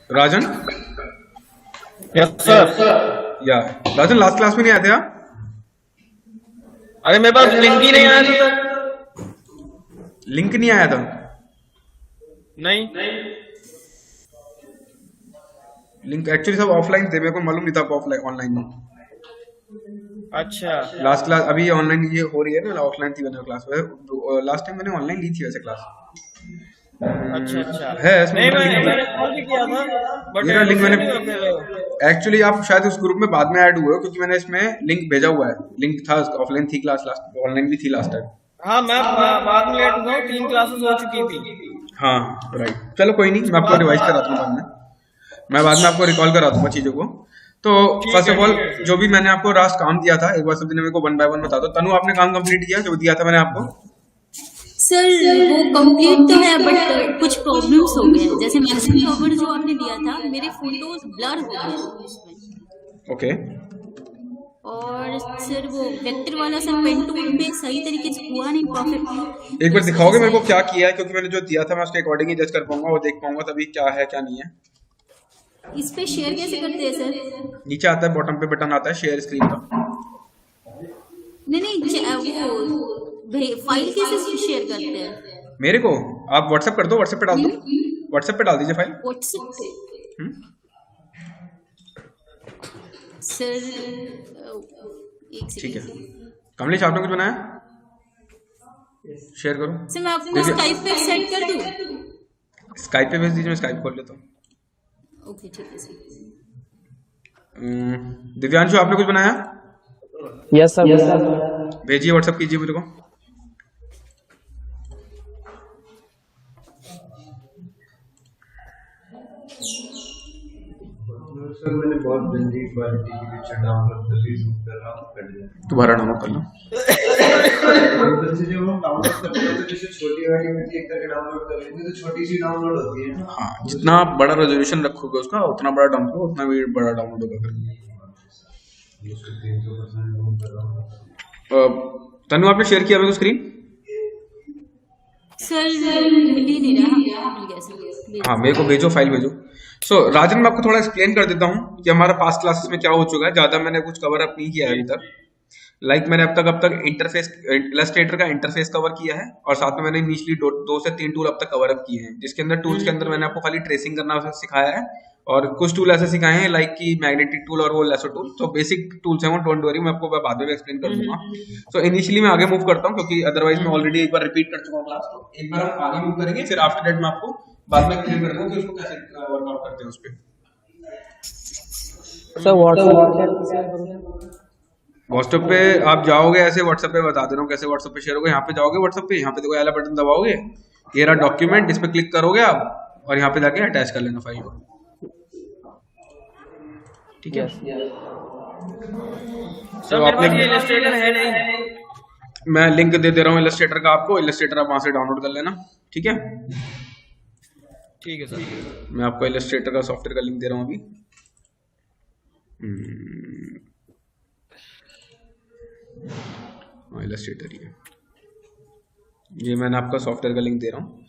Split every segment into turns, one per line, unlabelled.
राजन,
yes sir.
या राजन last class में नहीं आए थे आप?
अरे मेरे पास लिंक ही नहीं आया था सर।
लिंक नहीं आया था?
नहीं।
लिंक एक्चुअली सब ऑफलाइन थे, मेरे को मालूम नहीं था ऑफलाइन ऑनलाइन में।
अच्छा
लास्ट क्लास अभी ऑनलाइन ये हो रही है ना, ऑफलाइन थी मैंने क्लास। लास्ट टाइम मैंने ऑनलाइन ली थी वैसे क्लास।
अच्छा अच्छा।
है इसमें
नहीं,
मेरा लिंक।
मैंने कॉल भी किया था बट
मेरा लिंक मैंने
फिर
एक्चुअली, आप शायद उस ग्रुप में बाद में ऐड हुए हो क्योंकि मैंने इसमें लिंक भेजा हुआ है। लिंक था, ऑफलाइन थी क्लास, लास्ट ऑनलाइन भी थी लास्ट टाइम।
हाँ मैं बाद में लेट हुआ, 3 क्लासेस हो चुकी थी।
हाँ राइट, चलो कोई नहीं, मैं आपको रिवाइज कराता हूँ बाद में। मैं बाद में आपको रिकॉल करा दूंगा चीजों को। तो फर्स्ट ऑफ ऑल, जो भी मैंने आपको लास्ट काम दिया था, एक बार सब दिन मेरे को वन बाय वन बता दो। तनु, आपने काम कंप्लीट किया जो दिया था मैंने आपको?
सर वो कंप्लीट तो है बट कुछ प्रॉब्लम्स हो गए हैं। जैसे मैक्सिम कवर जो आपने दिया था, मेरे फोटोज ब्लर हो गए उसमें।
ओके।
और सर वो वेक्टर वाला सर पेन टूल पे सही तरीके से हुआ नहीं परफेक्टली।
एक बार दिखाओगे मेरे को क्या किया है, क्योंकि मैंने जो दिया था मैं उसके अकॉर्डिंग ही जज कर पाऊंगा और देख पाऊंगा तभी क्या है क्या नहीं है।
इस पे शेयर कैसे करते हैं सर?
नीचे आता है, बॉटम पे बटन आता है शेयर स्क्रीन का।
नहीं वो फाइल कैसे शेयर करते हैं?
मेरे को आप व्हाट्सएप कर दो, व्हाट्सएप पे डाल दो, व्हाट्सएप पे डाल दीजिए फाइल।
व्हाट्सएप पे सर एक
ठीक है।
सेकंड
कमलेश, आपने कुछ बनाया? शेयर करो।
सर। मैं आपको स्काइप पे सेंड कर दूं?
स्काइप पे भेज दीजिए, मैं स्काइप खोल लेता हूँ।
ओके ठीक है सर।
दिव्यांशु, आपने कुछ बनाया?
Yes sir.
भेजिए, व्हाट्सएप कीजिए मेरे को।
सर मैंने बहुत गंदी क्वालिटी की पिक्चर डाउनलोड कर ली, जूम कर रहा हूँ, कर लिया।
दोबारा डाउनलोड कर लो।
अंदर से जब हम डाउनलोड करते हैं तो जैसे छोटी वाली में क्लिक करके डाउनलोड कर लेते हैं तो छोटी सी डाउनलोड होती है।
हाँ, जितना आप बड़ा रेजोल्यूशन रखोगे उसका, उतना बड़ा डाउनलोड होगा, उतना भी बड़ा डाउनलोड होगा फिर।
उसको 300% जूम कर रहा हूँ।
तनु, आपने शेयर किया मेरे को स्क्रीन?
सर मिल ही नहीं रहा। मिल गया सर।
हाँ, मेरे को भेजो, फाइल भेजो। सो राजन, मैं आपको थोड़ा एक्सप्लेन कर देता हूँ कि हमारा पास्ट क्लासेस में क्या हो चुका है। ज्यादा मैंने कुछ कवर अप नहीं किया है अभी तक। मैंने अब तक इंटरफेस, इलस्ट्रेटर का इंटरफेस कवर किया है, और साथ में मैंने इनिशियली 2 से 3 टूल अब तक कवर अप किए हैं, जिसके अंदर टूल्स के अंदर मैंने आपको खाली ट्रेसिंग करना सिखाया है, और कुछ टूल ऐसे सिखाए हैं लाइक की मैग्नेटिक टूल और वो लेसो टूल। तो बेसिक टूल्स हैं वो, डोंट वरी, मैं आपको बाद में एक्सप्लेन कर दूंगा। सो इनिशियली मैं आगे मूव करता हूँ क्योंकि अदरवाइज मैं ऑलरेडी एक बार रिपीट कर चुका हूँ क्लास। तो एक बार हम आगे मूव करेंगे, फिर आफ्टर दैट मैं आपको बाद में क्लियर कर दूंगा कि उसको कैसे वर्कआउट करते हैं उस पर।
सर
व्हाट्सएप पे आप जाओगे, ऐसे व्हाट्सएप पे बता दे रहा हूँ कैसे व्हाट्सएप पे शेयर होगा। यहाँ पे जाओगे व्हाट्सएप पे, यहाँ पे देखो वाला बटन दबाओगे, ये रहा डॉक्यूमेंट, इस पे क्लिक करोगे आप, और यहाँ पे जाके अटैच कर लेना फाइल को। ठीक है।
सर मेरे पास ये इलस्ट्रेटर है नहीं।
मैं लिंक दे रहा हूँ इलस्ट्रेटर का आपको, इलस्ट्रेटर आप वहां से डाउनलोड कर लेना। ठीक है,
ठीक है सर।
मैं आपको इलस्ट्रेटर का सॉफ्टवेयर का लिंक दे रहा हूँ अभी। इलस्ट्रेटर ये मैंने आपका सॉफ्टवेयर का लिंक दे रहा हूँ,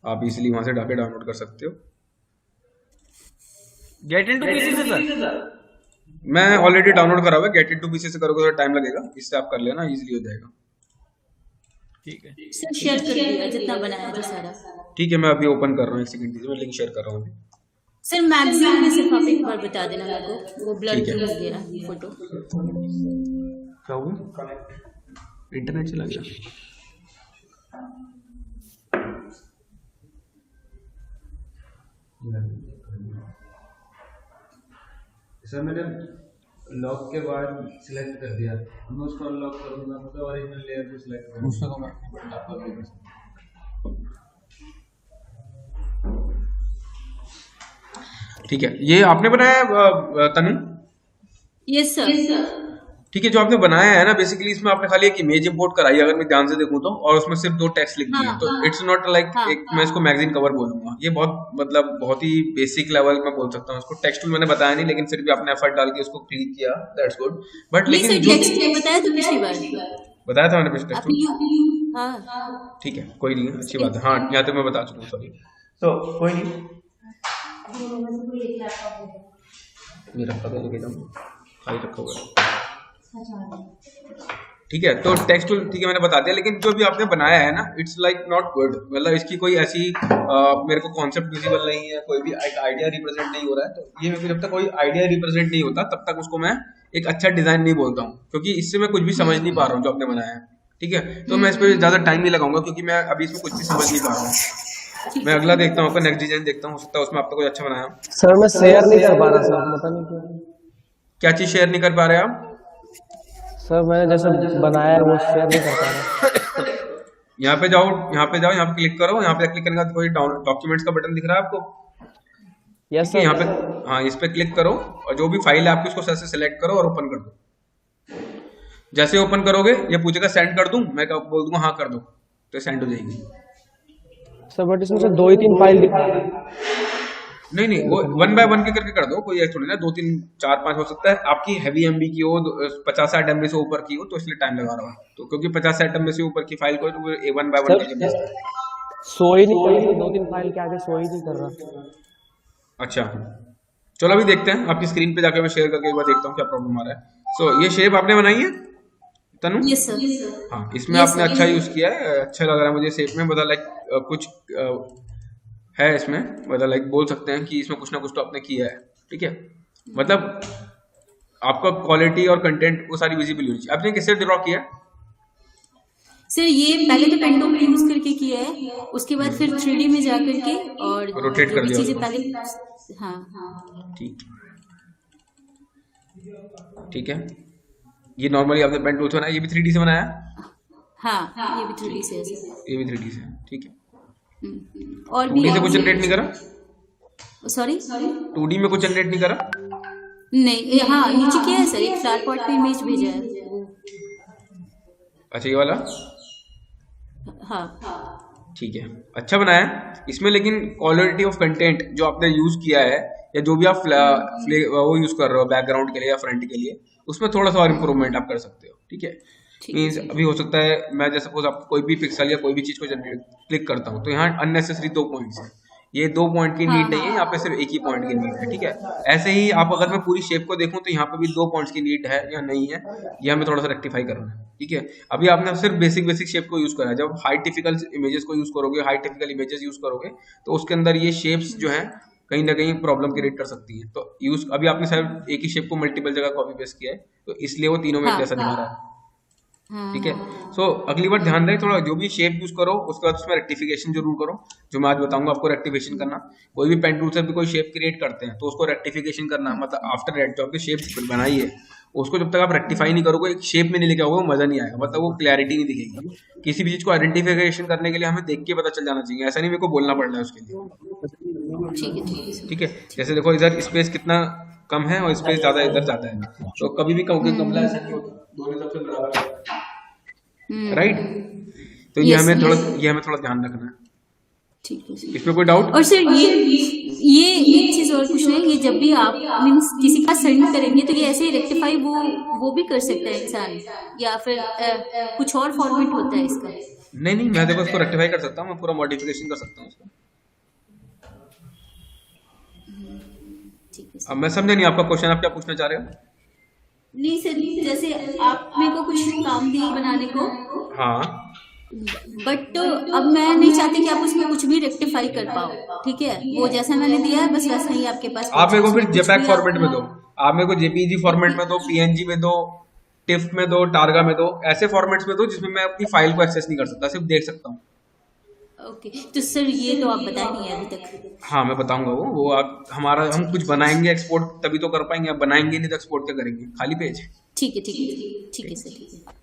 आप इजीली वहां से जाके डाउनलोड कर सकते हो।
गेट इनटू पीसी से सर?
मैं ऑलरेडी डाउनलोड करा हुआ है। गेट इनटू पीसी से करोगे तो टाइम लगेगा, इससे आप कर लेना, इजीली हो जाएगा।
ठीक है
सर शेयर कर दिया जितना बनाया था सारा।
ठीक है, मैं अभी ओपन कर रहा हूँ, एक सेकंड दीजिए, मैं लिंक शेयर कर रहा हूँ अभी।
सर मैक्सिमम में सिर्फ आप एक बार बता देना मेरे को, वो ब्लर
ठीक है।
क्यों हो गया फोटो?
क्या हुआ? इंटरनेट चला गया।
सर मैंने लॉक के बाद सिलेक्ट कर दिया, मैं उसको अनलॉक करूंगा, मतलब ओरिजिनल लेयर को सिलेक्ट करूंगा।
ठीक है, ये आपने बनाया तनु?
Yes sir.
ठीक है, जो आपने बनाया है ना, बेसिकली इसमें आपने खाली एक इमेज इंपोर्ट कराई है अगर मैं ध्यान से देखूं तो, और उसमें सिर्फ 2 टेक्स्ट लिख दिए हैं। तो इट्स नॉट लाइक एक, मैं इसको मैगजीन कवर बोलूंगा। ये बहुत ही बेसिक लेवल में बोल सकता हूँ इसको। टेक्स्ट मैंने बताया नहीं, लेकिन फिर भी आपने एफर्ट डाल के उसको क्लिक किया, दैट्स गुड। बट लेकिन जो
बताया तो पिछली बार
बताया था मैंने पिछले टेक्स्ट।
हाँ
ठीक है, कोई नहीं, अच्छी बात है। हाँ, यहाँ तक मैं बता चुका हूँ, सॉरी। तो कोई नहीं, ये रखा था लेके जाऊँ, खाली रखा हुआ है। ठीक है, तो टेक्स्ट टूल ठीक है मैंने बता दिया, लेकिन जो भी आपने बनाया है ना इट्स लाइक नॉट गुड, मतलब इसकी कोई ऐसी मेरे को कॉन्सेप्ट विजिबल नहीं है, कोई भी आइडिया रिप्रेजेंट नहीं हो रहा है। तो ये मेरे को जब तक कोई आइडिया रिप्रेजेंट नहीं होता तब तक उसको मैं एक अच्छा डिजाइन नहीं बोलता हूँ, क्योंकि इससे मैं कुछ भी समझ नहीं पा रहा हूँ जो आपने बनाया है। ठीक है, तो मैं इस पर ज्यादा टाइम नहीं लगाऊंगा क्योंकि मैं अभी इसमें कुछ भी समझ नहीं पा रहा हूँ। मैं अगला देखता हूँ, आपका नेक्स्ट डिजाइन देखता हूँ, हो सकता है उसमें आपका कुछ अच्छा बनाया हो।
सर मैं शेयर नहीं कर पा रहा सर, पता नहीं क्यों।
क्या चीज शेयर नहीं कर पा रहे आप?
सर मैंने जैसे बनाया है वो शेयर नहीं कर पा रहा।
यहाँ पे जाओ, यहाँ पे जाओ, यहाँ पे क्लिक करो, यहाँ पे क्लिक करने के बाद कोई डॉक्यूमेंट्स का बटन दिख रहा है आपको?
यस
ठीक है, यहाँ
सर।
पे हाँ इस पे क्लिक करो और जो भी फाइल है आपकी उसको सर से सिलेक्ट करो और ओपन कर दो। जैसे ओपन करोगे ये पूछेगा सेंड कर दूं, मैं बोल दूंगा हाँ कर दो, तो सेंड हो जाएगी।
सर बट इसमें से 2 ही 3 फाइल दिखा रहा है।
नहीं नहीं, वो 1 बाय 1 के करके कर दो, कोई ऐसा थोड़ी ना 2 3 4 5 हो सकता है आपकी हैवी एमबी की हो, 50-60 एमबी से ऊपर की हो, तो इसलिए टाइम लगा रहा हूँ। तो क्योंकि 50-60 एमबी से ऊपर की फाइल को तो 1 बाय 1 करके भेजता है।
सो ही नहीं कर रही, 2-3 फाइल के आगे सो ही नहीं कर रहा।
अच्छा चलो अभी देखते हैं, आपकी स्क्रीन पे जाके मैं शेयर करके एक बार देखता हूँ क्या प्रॉब्लम आ रहा है। सो ये शेप आपने बनाई है तनु?
Yes sir.
हाँ, इसमें
Yes,
आपने
sir.
अच्छा यूज किया है, अच्छा लग रहा है मुझे शेप में, मतलब लाइक कुछ है इसमें, मतलब लाइक बोल सकते हैं कि इसमें कुछ ना कुछ तो आपने किया है। ठीक है, मतलब आपका क्वालिटी और कंटेंट वो सारी विजिबल होनी चाहिए। आपने किससे ड्रॉ किया है?
सर ये पहले तो पेंटूल यूज करके किया है, उसके बाद फिर 3D में जा करके और
रोटेट
जो
कर
भी
दिया
चीजें
उसको।
पहले हाँ
ठीक ठीक है, ये नॉर्मली आपने पेन टूल से बनाया, ये भी 3D से बनाया है?
हाँ ये भी 3D से है सर।
ये भी 3D से है, ठीक है।
और भी
2D से कुछ जनरेट नहीं करा?
सॉरी
2D में कुछ जनरेट नहीं करा?
नहीं, हाँ नीचे किया है सर, एक फ्लावर पॉट पे इमेज भेजा है वो।
अच्छा ये वाला,
हाँ
ठीक है, अच्छा बनाया है इसमें, लेकिन क्वालिटी ऑफ कंटेंट जो आपने यूज किया है या जो भी आप वो यूज कर रहे हो बैकग्राउंड के लिए या फ्रंट के लिए, उसमें थोड़ा सा और इम्प्रूवमेंट आप कर सकते हो। ठीक है, मीन्स अभी हो सकता है मैं जैसे सपोज आप कोई भी पिक्सल या कोई भी चीज को जनरेट क्लिक करता हूँ तो यहाँ अननेसेसरी 2 पॉइंट्स है, ये 2 पॉइंट की नीड नहीं है, यहाँ पे सिर्फ एक ही पॉइंट की नीड है। ठीक है, ऐसे ही आप अगर मैं पूरी शेप को देखूं तो यहाँ पे भी 2 पॉइंट्स की नीड है या नहीं है, ये हमें थोड़ा सा रेक्टिफाई करना है। ठीक है, अभी आपने सिर्फ बेसिक शेप को यूज करा है, जब हाई टिपिकल इमेजेस को यूज करोगे, हाई टिपिकल इमेजेस यूज करोगे तो उसके अंदर ये शेप्स जो है कहीं ना कहीं प्रॉब्लम क्रिएट कर सकती है। तो यूज अभी आपने शायद एक ही शेप को मल्टीपल जगह कॉपी पेस्ट किया है, तो इसलिए वो तीनों में एक जैसा दिखा रहा है। ठीक है, सो अगली बार ध्यान रहे, थोड़ा जो भी शेप यूज करो उसके बाद उसमें रेक्टिफिकेशन जरूर करो, जो मैं आज बताऊंगा आपको रेक्टिफिकेशन करना। कोई भी पेन टूल से भी कोई शेप क्रिएट करते हैं तो उसको रेक्टिफिकेशन करना, मतलब आफ्टर रेड जो आपने शेप बनाई है उसको जब तक आप रेक्टिफाई नहीं करोगे, एक शेप में नहीं लेके आओगे, वो मजा नहीं आएगा, मतलब वो क्लैरिटी नहीं दिखेगी। किसी भी चीज को आइडेंटिफिकेशन करने के लिए हमें देख के पता चल जाना चाहिए, ऐसा नहीं मेरे को बोलना पड़ रहा है उसके लिए।
ठीक है ठीक है।
ठीक है, जैसे देखो इधर स्पेस कितना कम है और स्पेस ज्यादा इधर जाता है, तो कभी भी गमला ऐसा नहीं होता, दोनों तरफ से बराबर है, राइट? तो ये हमें थोड़ा ध्यान रखना है।
ठीक है सर।
इसमें कोई डाउट?
और सर ये एक चीज और पूछ रहे हैं, ये जब भी आप मीन्स किसी का सेंड करेंगे तो ये ऐसे ही रेक्टिफाई वो भी कर सकता है इंसान, या फिर कुछ और फॉर्मेट होता है इसका?
नहीं, मैं देखो इसको रेक्टिफाई कर सकता हूँ, मैं पूरा मॉडिफिकेशन कर सकता हूँ इसका।
ठीक है
अब मैं समझा नहीं आपका क्वेश्चन, आप क्या पूछना चाह रहे हो?
नहीं सर, जैसे आप मेरे को कुछ काम दिए बनाने को,
हाँ,
बट अब मैं नहीं चाहती कि आप उसमें कुछ भी रेक्टिफाई कर पाओ। ठीक है, वो जैसा मैंने दिया है बस वैसा ही आपके पास।
आप मेरे को फिर
कुछ
जेपैग
भी
फॉर्मेट में दो, आप मेरे को जेपीजी फॉर्मेट में दो, पीएनजी में दो, टिफ में दो, टारगा में दो, ऐसे फॉर्मेट्स में दो जिसमें मैं अपनी फाइल को एक्सेस नहीं कर सकता, सिर्फ देख सकता हूँ।
ओके, तो सर ये तो आप बताए नहीं है अभी तक।
हाँ मैं बताऊंगा वो आप हम कुछ बनाएंगे एक्सपोर्ट तभी तो कर पाएंगे, आप बनाएंगे नहीं तो एक्सपोर्ट क्या करेंगे, खाली पेज।
ठीक है ठीक है ठीक है सर, ठीक है।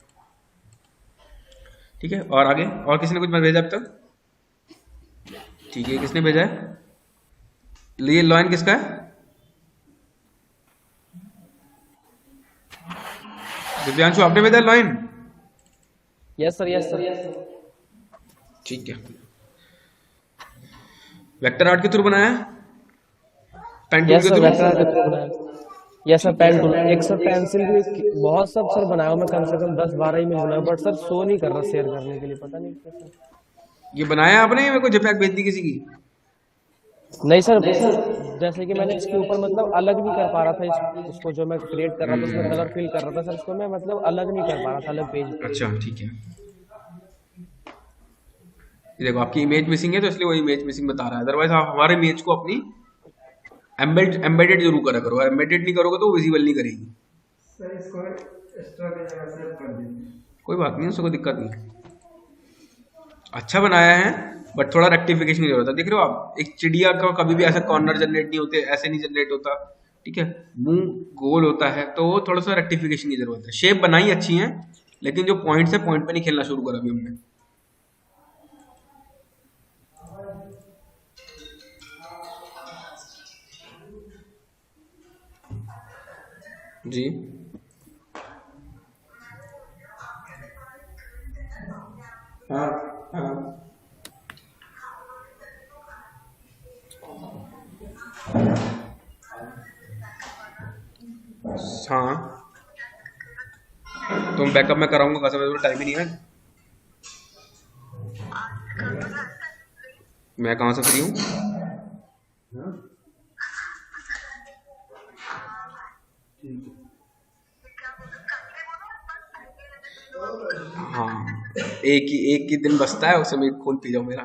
ठीक है, और आगे और किसी ने कुछ भेजा अब तक? ठीक है, किसने भेजा है? ये लॉइन किसका है? दिव्यांशु आपने भेजा लॉइन?
Yes sir yes sir.
ठीक है, वेक्टर आर्ट के थ्रू बनाया है? पेन टूल
यस
के
सर
थ्रू?
वेक्टर आर्ट के थ्रू बनाया। यस सर पेन टूल, एक सर पेंसिल भी बहुत सब सर बनाया मैं, कम से कम 10-12 इमेज बनाया, बट सर शो नहीं कर रहा शेयर करने के लिए, पता नहीं कैसे।
ये बनाया आपने या मेरे को जेपैग भेज दी किसी की?
नहीं सर, जैसे कि मैंने इसके ऊपर मतलब अलग नहीं कर पा रहा था उसको जो मैं क्रिएट कर रहा था उसमें कलर फिल कर रहा था सर, इसको मैं मतलब अलग नहीं कर पा रहा था अलग पेज पे।
अच्छा ठीक है, ये देखो आपकी इमेज मिसिंग है तो इसलिए वो इमेज मिसिंग बता रहा है, अदरवाइज आप हमारे इमेज को अपनी एम्बेडेड जरूर करा करो, एम्बेडेड नहीं करोगे तो वो विजिबल नहीं करेगी।
सर इसको एक्स्ट्रा की जगह सेव कर दीजिए।
कोई बात नहीं, उसको कोई दिक्कत नहीं, अच्छा बनाया है बट थोड़ा रेक्टिफिकेशन की जरूरत है। देख रहे हो आप, एक चिड़िया का कभी भी ऐसा कॉर्नर जनरेट नहीं होते, ऐसे नहीं जनरेट होता, ठीक है, मुंह गोल होता है, तो थोड़ा सा रेक्टिफिकेशन की जरूरत है। शेप बनाई अच्छी है लेकिन जो पॉइंट्स है पॉइंट पे नहीं खेलना शुरू करा अभी हमने। जी हाँ हाँ हाँ, तो बैकअप में कराऊंगा, कसम से टाइम ही नहीं है। मैं कहाँ से फ्री हूँ? हाँ, एक ही दिन बचता है, उसे मैं खून पी जाऊँ मेरा।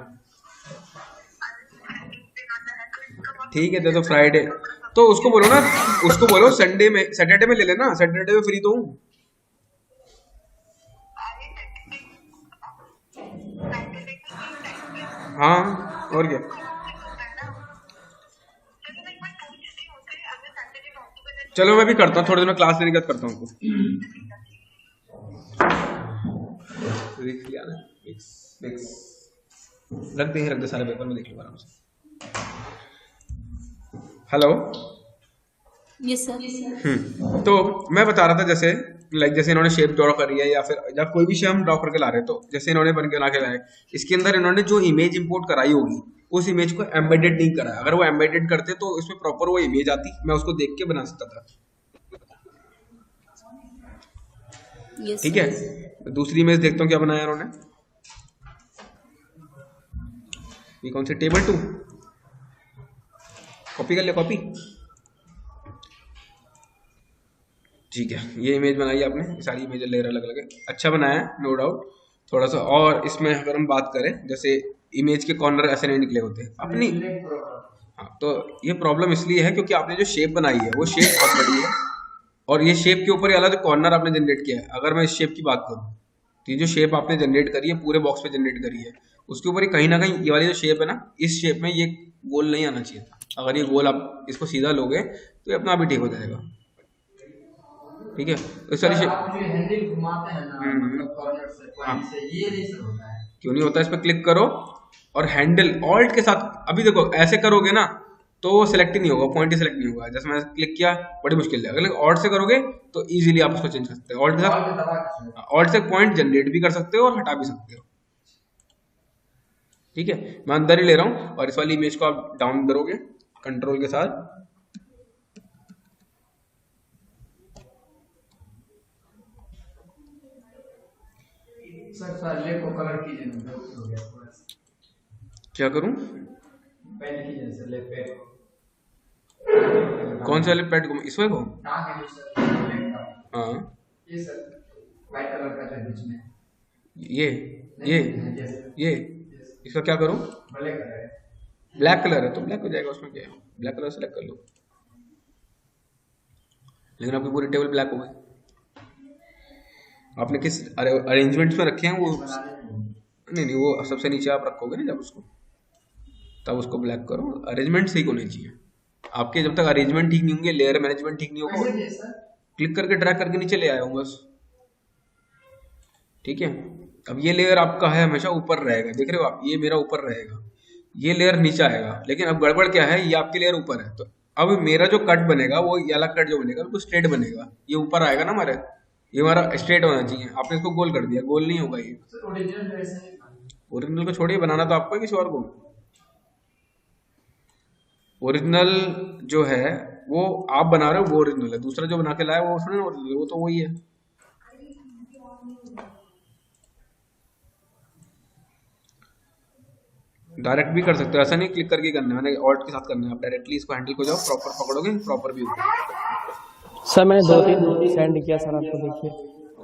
ठीक है, दे दो फ्राइडे, तो उसको बोलो ना, उसको बोलो संडे में, सैटरडे में ले लेना, सैटरडे में फ्री तो हूँ। हाँ और क्या, चलो मैं भी करता हूँ, थोड़ी देर में क्लास लेने के बाद करता हूँ आपको। देख लिया ना, रख दे सारे पेपर में, देख लो आराम से। हेलो।
Yes sir.
तो मैं बता रहा था जैसे जैसे इन्होंने शेप ड्रॉ करी है या फिर जब कोई भी शेप हम ड्रॉ करके ला रहे हैं, तो जैसे इन्होंने बन के ला के लाए, इसके अंदर इन्होंने जो इमेज इंपोर्ट कराई होगी उस इमेज को एम्बेडेड नहीं करा। अगर वो एम्बेडेड करते तो इसमें प्रॉपर वो इमेज आती, मैं उसको देख के बना सकता था।
यस
ठीक है, दूसरी इमेज देखता हूँ क्या बनाया इन्होंने। ये कौन सी, टेबल 2, कॉपी कर लिया, कॉपी, ठीक है। ये इमेज बनाई आपने, सारी इमेज ले रहा अलग अलग, अच्छा बनाया है नो डाउट। थोड़ा सा और इसमें अगर हम बात करें, जैसे इमेज के कॉर्नर ऐसे नहीं निकले होते अपनी, हाँ, तो ये प्रॉब्लम इसलिए है क्योंकि आपने जो शेप बनाई है वो शेप बहुत बड़ी है, और ये शेप के ऊपर ही अलग कॉर्नर आपने जनरेट किया है। अगर मैं इस शेप की बात करूँ तो ये जो शेप आपने जनरेट करी है पूरे बॉक्स पे जनरेट करी है, उसके ऊपर ही कहीं ना कहीं ये वाली जो शेप है ना, इस शेप में ये गोल नहीं आना चाहिए था। अगर ये गोल आप इसको सीधा लोगे तो ये अपना आप ही ठीक हो जाएगा, ठीक है। तो सारी शेप
आप जो हैंडल घुमाते हैं ना, मतलब कॉर्नर से पॉइंट से, ये नहीं सर होता है।
क्यों नहीं होता, इस पर क्लिक करो और हैंडल ऑल्ट के साथ, अभी देखो ऐसे करोगे ना तो वो सिलेक्ट ही नहीं होगा, पॉइंट ही सिलेक्ट नहीं होगा। जैसे मैंने क्लिक किया, बड़ी मुश्किल है, अगर ऑल्ट से करोगे तो इजीली आप उसको चेंज कर सकते हो। ऑल्ट के साथ ऑल्ट से पॉइंट जनरेट भी कर सकते हो और हटा भी सकते हो, ठीक है। मैं अंदर ही ले रहा हूँ, और इस वाली इमेज को आप डाउन करोगे कंट्रोल के साथ,
सर साले को कलर कीजिए ना, जो हो गया थोड़ा सा
क्या करूँ,
पेंट कीजिए सर, ले पेंट
कौन से वाले पैड को, इसमें को,
नाम है जो सर ब्लैक का,
हाँ
ये सर व्हाइट कलर का है बीच में,
ये ये ये इसका क्या करूँ,
ब्लैक कलर है,
ब्लैक कलर है तो ब्लैक हो जाएगा, उसमें क्या है, ब्लैक कलर सेलेक्ट कर लो। लेकिन आपकी पूरी टेबल ब्लैक हो गई, आपने किस अरेंजमेंट्स में रखे हैं वो, नहीं वो सबसे नीचे आप रखोगे ना जब उसको, तब उसको ब्लैक करो। अरेंजमेंट सही होने चाहिए आपके, जब तक अरेंजमेंट ठीक नहीं होंगे, लेयर मैनेजमेंट ठीक नहीं होगा, क्लिक करके ड्रैग करके नीचे ले आया हूँ बस, ठीक है। अब ये लेयर आपका है हमेशा ऊपर रहेगा, देख रहे हो आप, ये मेरा ऊपर रहेगा, ये लेयर नीचे आएगा, लेकिन अब गड़बड़ क्या है, ये आपकी लेयर ऊपर है, तो अब मेरा जो कट बनेगा वो ये वाला कट जो बनेगा वो स्ट्रेट बनेगा, ये ऊपर आएगा ना हमारे, ये हमारा स्ट्रेट होना चाहिए, आपने इसको गोल कर दिया, गोल नहीं होगा ये। ओरिजिनल को छोड़िए, बनाना तो आपको है किसी और को। ओरिजिनल जो है वो आप बना रहे हो, वो ओरिजिनल है, दूसरा जो बना के लाया वो थोड़ी ना ओरिजिनल है, वो तो वही है। डायरेक्ट भी कर सकते हो, ऐसा नहीं क्लिक करके करना है, मैंने ऑल्ट के साथ करना है। आप डायरेक्टली इसको हैंडल को जाओ, प्रॉपर पकड़ोगे, प्रॉपर भी होगा।
सर मैंने 2-3 सेंड किया सर, आपको देखिए।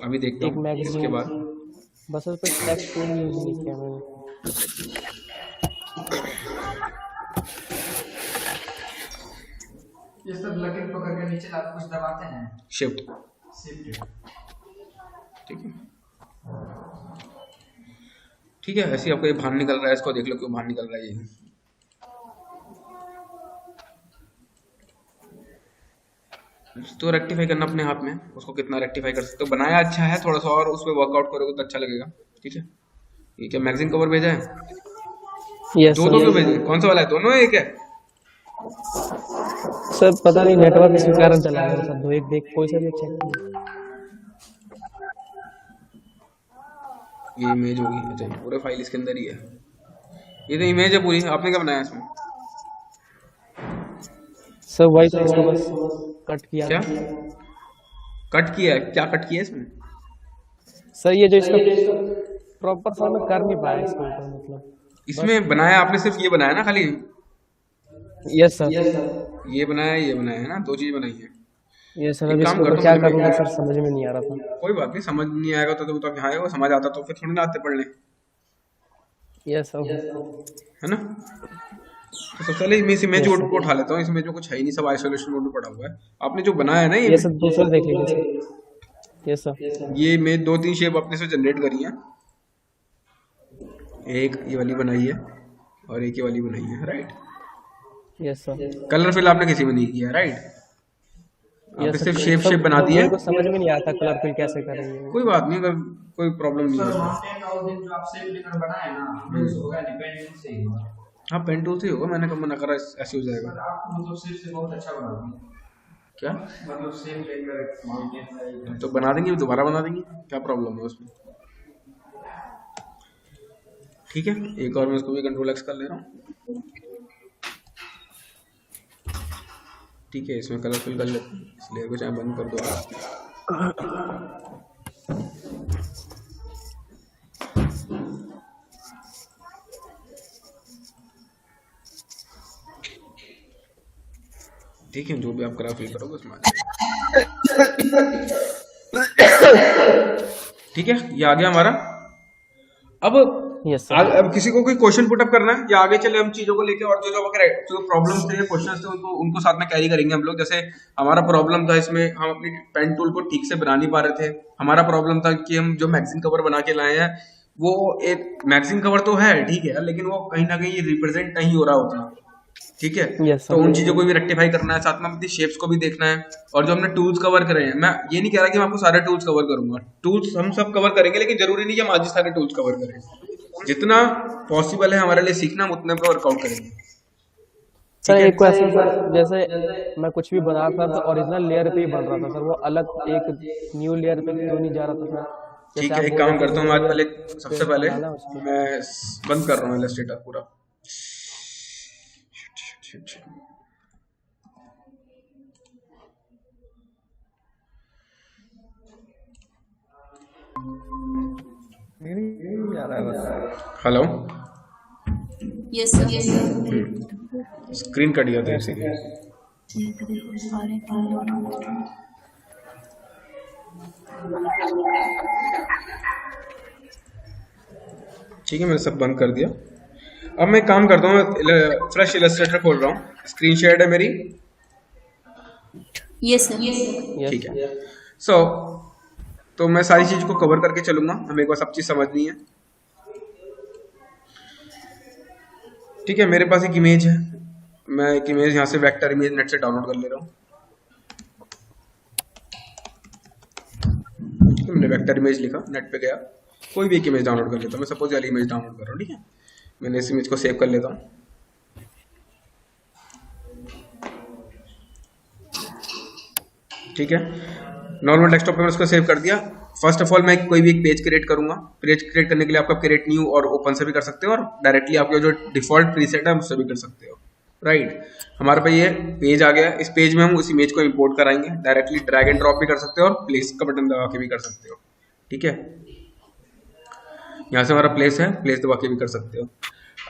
अभी देखता
एक
हूँ इसके
मैगजीन,
बाद।
बस उस पर टेक्स्ट टूल यूज नहीं किया मैंने।
ये सब लकीर पकड़ के नीचे आप कुछ दबाते हैं,
शिफ्ट,
शिफ्ट।
ठीक है, ठीक है। ऐसे ही आपको ये बाहर निकल रहा है, इसको देख लो क्यों बाहर निकल रहा है ये। तो रेक्टिफाई करना अपने हाथ में, उसको कितना रेक्टिफाई कर सकते हो। बनाया अच्छा है, थोड़ा सा और उस पर वर्कआउट करोगे तो अच्छा लगेगा। ठीक है, ये क्या मैगजीन कवर भेजा है?
यस
दो क्यों भेजे? कौन सा वाला है? दोनों एक है?
सर पता नहीं नेटवर्क इसके कारण चला गया सर, दो एक देख कोई सा भी चेक।
ये इमेज होगी, अच्छा ये पूरा फाइल इसके अंदर ही है। ये तो इमेज है पूरी, आपने क्या बनाया इसमें?
सर वही तो इसको बस कट किया।
क्या कट किया है? क्या कट किया है इसमें?
सर ये जो इसका प्रॉपर सर मैं कर नहीं पाया इसके ऊपर, मतलब
इसमें बनाया आपने सिर्फ ये बनाया ना खाली?
यस सर,
ये बनाया है ना, दो चीज बनाई है।
ये सर
एक
अभी
काम
इसको
करता हूँ,
क्या
मुझे
करूँगा सर समझ में नहीं आ रहा था।
कोई बात नहीं, समझ नहीं आएगा तो आप यहाँ आएगा, समझ आता तो फिर थोड़ी ना आते पढ़ने,
यस सर,
है ना। तो सबसे पहले मैं इस इमेज को उठा लेता हूँ। इस इमेज में कुछ है ही नहीं, सब आइसोलेशन मोड में पड़ा हुआ है। आपने जो बनाया है ना
ये सर दूसरा देख लीजिए सर। यस सर,
ये इमेज 2-3 शेप अपने से जनरेट करी है। एक ये वाली बनाई है और एक ये वाली बनाई है, right.
Yes sir,
colour fill आपने किसी में नहीं किया, राइट। आपने सिर्फ शेप बना दी है।
को समझ में नहीं आता कलर फिल कैसे करेंगे।
कोई बात नहीं, अगर कोई प्रॉब्लम नहीं है।
माउंटेन का उस दिन जो आप शेप लेकर बनाए ना, वो होगा डिपेंड से ही होगा।
हाँ पेन टूल से ही होगा, मैंने कब मना करा ऐसे हो जाएगा।
आप मतलब शेप से बहुत अच्छा बना दिए।
क्या
मतलब शेप लेकर माउंटेन का
तो बना देंगे, दोबारा बना देंगे, क्या प्रॉब्लम है उसमें। ठीक है, एक और मैं इसको भी कंट्रोल एक्स कर ले रहा हूँ। ठीक है, इसमें कलर फिल कर लेते हैं, इस लेयर को चाहे बंद कर दो। ठीक है, जो भी आप कलर फिल करोगे उसमें। ठीक है, ये आ गया हमारा। अब
यस सर,
अब किसी को कोई क्वेश्चन पुटअप करना है या आगे चले हम चीजों को लेके, और जो जो प्रॉब्लम्स थे, क्वेश्चंस थे, उनको साथ में कैरी करेंगे हम लोग। जैसे हमारा प्रॉब्लम था इसमें, हम अपनी पेन टूल को ठीक से बना नहीं पा रहे थे। हमारा प्रॉब्लम था कि हम जो मैगजीन कवर बना के लाए हैं, वो एक मैगजीन कवर तो है ठीक है, लेकिन वो कहीं ना कहीं रिप्रेजेंट नहीं हो रहा उतना। ठीक है,
Yes,
तो उन चीजों को भी रेक्टिफाई करना है, साथ में अपनी शेप्स को भी देखना है। और जो हमने टूल्स कवर करे हैं, मैं ये नहीं कह रहा कि मैं आपको सारे टूल्स कवर करूंगा, टूल्स हम सब कवर करेंगे, लेकिन जरूरी नहीं कि हम आज ही सारे टूल्स कवर करें। जितना पॉसिबल है हमारे लिए सीखना, हम उतने पर वर्कआउट करेंगे।
सर एक क्वेश्चन सर, जैसे मैं कुछ भी बना रहा था तो ओरिजिनल लेयर पे ही बन रहा था सर, वो अलग एक न्यू लेयर पे क्यों नहीं जा रहा था सर?
ठीक है, एक काम करता हूँ, आज पहले सबसे पहले मैं बंद कर रहा हूँ इलस्ट्रेटर पूरा। Hello,
yes sir,
screen cut गया था इसीलिए। ठीक है, मैंने सब बंद कर दिया। अब मैं काम करता हूँ, फ्रेश इलस्ट्रेटर खोल रहा हूँ। स्क्रीन शेयर है मेरी?
यस सर,
ठीक है। तो मैं सारी चीज को कवर करके चलूंगा, हमें एक बार सब चीज समझनी है। ठीक है, मेरे पास एक इमेज है, मैं एक इमेज यहाँ से वेक्टर इमेज नेट से डाउनलोड कर ले रहा हूँ। तो मैंने वेक्टर इमेज लिखा, नेट पे गया, कोई भी एक इमेज डाउनलोड कर लेता हूँ। मैं सपोज वाली इमेज डाउनलोड कर रहा हूँ। ठीक है, मैंने इस इमेज को सेव कर लेता हूँ। ठीक है, नॉर्मल डेस्कटॉप पे मैं उसको सेव कर दिया। फर्स्ट ऑफ ऑल मैं कोई भी एक पेज क्रिएट करूंगा। पेज क्रिएट करने के लिए आपका क्रिएट न्यू और ओपन से भी कर सकते हो, और डायरेक्टली आपका जो डिफॉल्ट प्रीसेट है उससे भी कर सकते हो। राइट, हमारे पास ये पेज आ गया। इस पेज में हम उस इमेज को इंपोर्ट कराएंगे। डायरेक्टली ड्रैग एंड ड्रॉप भी कर सकते हो और प्लेस का बटन दबा के भी कर सकते हो। ठीक है, यहाँ से हमारा प्लेस है, प्लेस दबा के भी कर सकते हो।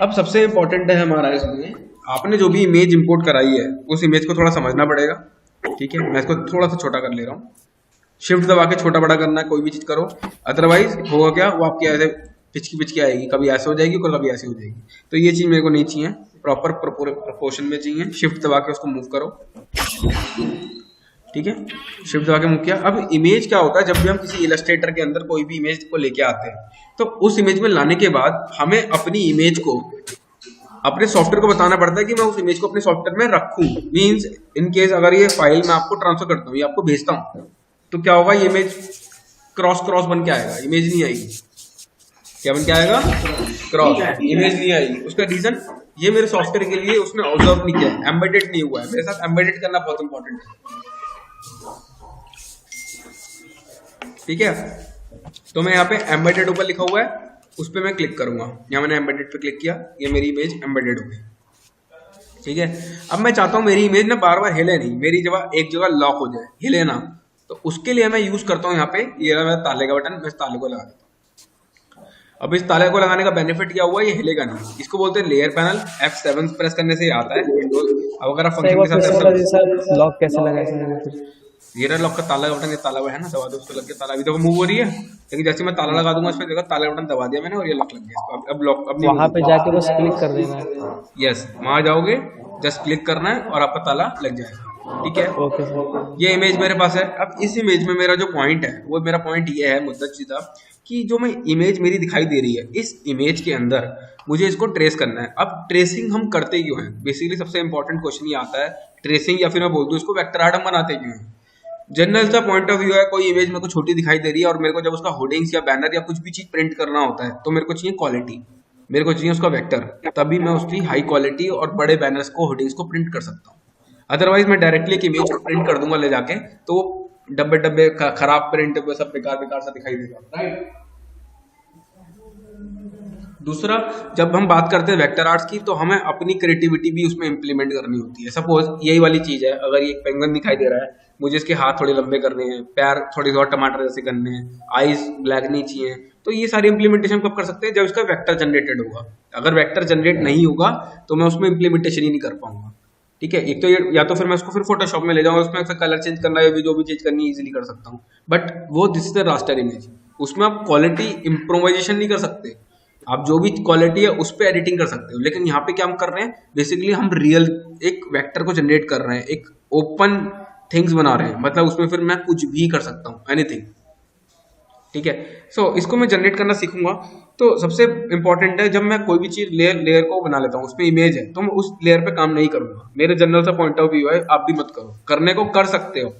अब सबसे इम्पोर्टेंट है हमारा इसमें, आपने जो भी इमेज इंपोर्ट कराई है उस इमेज को थोड़ा समझना पड़ेगा। ठीक है, मैं इसको थोड़ा सा छोटा कर ले रहा हूँ। शिफ्ट दबा के छोटा बड़ा करना है, कोई भी चीज करो, अदरवाइज होगा क्या, वो आपकी ऐसे पिचकी आएगी, कभी ऐसे हो जाएगी कभी ऐसे हो जाएगी। तो ये चीज मेरे को नहीं चाहिए, प्रॉपर प्रोपोर्शन में चाहिए। शिफ्ट दबा के उसको मूव करो। ठीक है, शिफ्ट दबा के मूव किया। अब इमेज क्या होता है, जब भी हम किसी इलस्ट्रेटर के अंदर कोई भी इमेज को लेके आते हैं तो उस इमेज में लाने के बाद हमें अपनी इमेज को अपने सॉफ्टवेयर को बताना पड़ता है कि मैं उस इमेज को अपने सॉफ्टवेयर में रखूं। मींस इन केस अगर ये फाइल मैं आपको ट्रांसफर करता हूँ, ये आपको भेजता हूँ, तो क्या होगा, ये इमेज क्रॉस बन के आएगा, इमेज नहीं आएगी। क्या बन के आएगा? क्रॉस, इमेज नहीं आएगी। उसका रीजन, ये मेरे सॉफ्टवेयर के लिए उसने ऑब्जर्व नहीं किया, एम्बेडेड नहीं हुआ है। मेरे साथ एम्बेडेड करना बहुत इंपॉर्टेंट है। ठीक है, तो मैं यहाँ पे एम्बेडेड ऊपर लिखा हुआ है, उस पर मैं क्लिक करूंगा। यहाँ मैंने एम्बेडेड पे क्लिक किया, ये मेरी इमेज एम्बेडेड हो गई। ठीक है, अब मैं चाहता हूँ मेरी इमेज ना बार बार हिले नहीं, मेरी जगह एक जगह लॉक हो जाए, हिले ना। तो उसके लिए मैं यूज करता हूँ यहाँ पे ये रहा मेरा ताले का बटन, मैं इस ताले को लगा देता हूँ। अब इस ताले को लगाने का बेनिफिट क्या हुआ, ये हिलेगा नहीं। इसको बोलते हैं लेयर पैनल। F7 प्रेस करने से आता है विंडोज। अब अगर आप फंक्शन के साथ
लॉक कैसे लगाए,
ये रहा लॉक का ताला का बटन, ये ताला है ना, दबा दो उसको, लग के ताला अभी तो मूव हो रही है, लेकिन जैसे मैं ताला लगा दूंगा इसमें देखो ताला का बटन दबा दिया मैंने और ये लॉक लग गया इसको। अब लॉक, अब
वहां पे जाके बस क्लिक कर देना है।
यस, वहां जाओगे, जस्ट क्लिक करना है और आपका ताला लग जाएगा। ठीक है,
ओके
ये इमेज मेरे पास है। अब इस इमेज में मेरा जो पॉइंट है, वो मेरा पॉइंट ये है मुद्दा सीधा, कि जो मैं इमेज मेरी दिखाई दे रही है, इस इमेज के अंदर मुझे इसको ट्रेस करना है। अब ट्रेसिंग हम करते क्यों हैं? बेसिकली सबसे इंपॉर्टेंट क्वेश्चन ये आता है, ट्रेसिंग या फिर मैं बोल दूं इसको वेक्टर आर्ट हम बनाते क्यों हैं? जनरल सा पॉइंट ऑफ व्यू है, कोई इमेज मेरे को छोटी दिखाई दे रही है और मेरे को जब उसका होर्डिंग्स या बैनर या कुछ भी चीज प्रिंट करना होता है तो मेरे को चाहिए क्वालिटी, मेरे को चाहिए उसका वेक्टर, तभी मैं उसकी हाई क्वालिटी और बड़े बैनर्स को, होर्डिंग्स को प्रिंट कर सकता हूँ। अदरवाइज मैं डायरेक्टली एक इमेज को प्रिंट कर दूंगा ले जाके, तो डब्बे डब्बे खराब प्रिंट सब बेकार सा दिखाई देगा। राइट। दूसरा, जब हम बात करते हैं वेक्टर आर्ट्स की, तो हमें अपनी क्रिएटिविटी भी उसमें इंप्लीमेंट करनी होती है। सपोज यही वाली चीज है, अगर ये एक पेंगुइन दिखाई दे रहा है, मुझे इसके हाथ थोड़े लंबे करने हैं, पैर थोड़े और टमाटर जैसे करने हैं, आईज ब्लैक नहीं चाहिए, तो ये सारी इंप्लीमेंटेशन कब कर सकते हैं? जब इसका वेक्टर जनरेटेड होगा। अगर वेक्टर जनरेट नहीं होगा तो मैं उसमें इंप्लीमेंटेशन ही नहीं कर पाऊंगा। ठीक है, एक तो ये, या तो फिर मैं उसको फिर फोटोशॉप में ले जाऊंगा, उसमें कलर चेंज करना है, जो भी चीज करनी है इजीली कर सकता हूँ। बट वो this is the raster image, उसमें आप क्वालिटी इम्प्रोवाइजेशन नहीं कर सकते। आप जो भी क्वालिटी है उस पर एडिटिंग कर सकते हो, लेकिन यहाँ पे क्या हम कर रहे हैं, बेसिकली हम रियल एक वेक्टर को जनरेट कर रहे हैं, एक ओपन थिंग्स बना रहे हैं, मतलब उसमें फिर मैं कुछ भी कर सकता हूँ, एनीथिंग। ठीक है, सो इसको मैं जनरेट करना सीखूंगा। तो सबसे इंपॉर्टेंट है, जब मैं कोई भी चीज लेयर को बना लेता हूँ, उसमें इमेज है, तो मैं उस लेयर पे काम नहीं करूंगा। मेरे जनरल सा पॉइंट ऑफ व्यू है, आप भी मत करो। करने को कर सकते हो,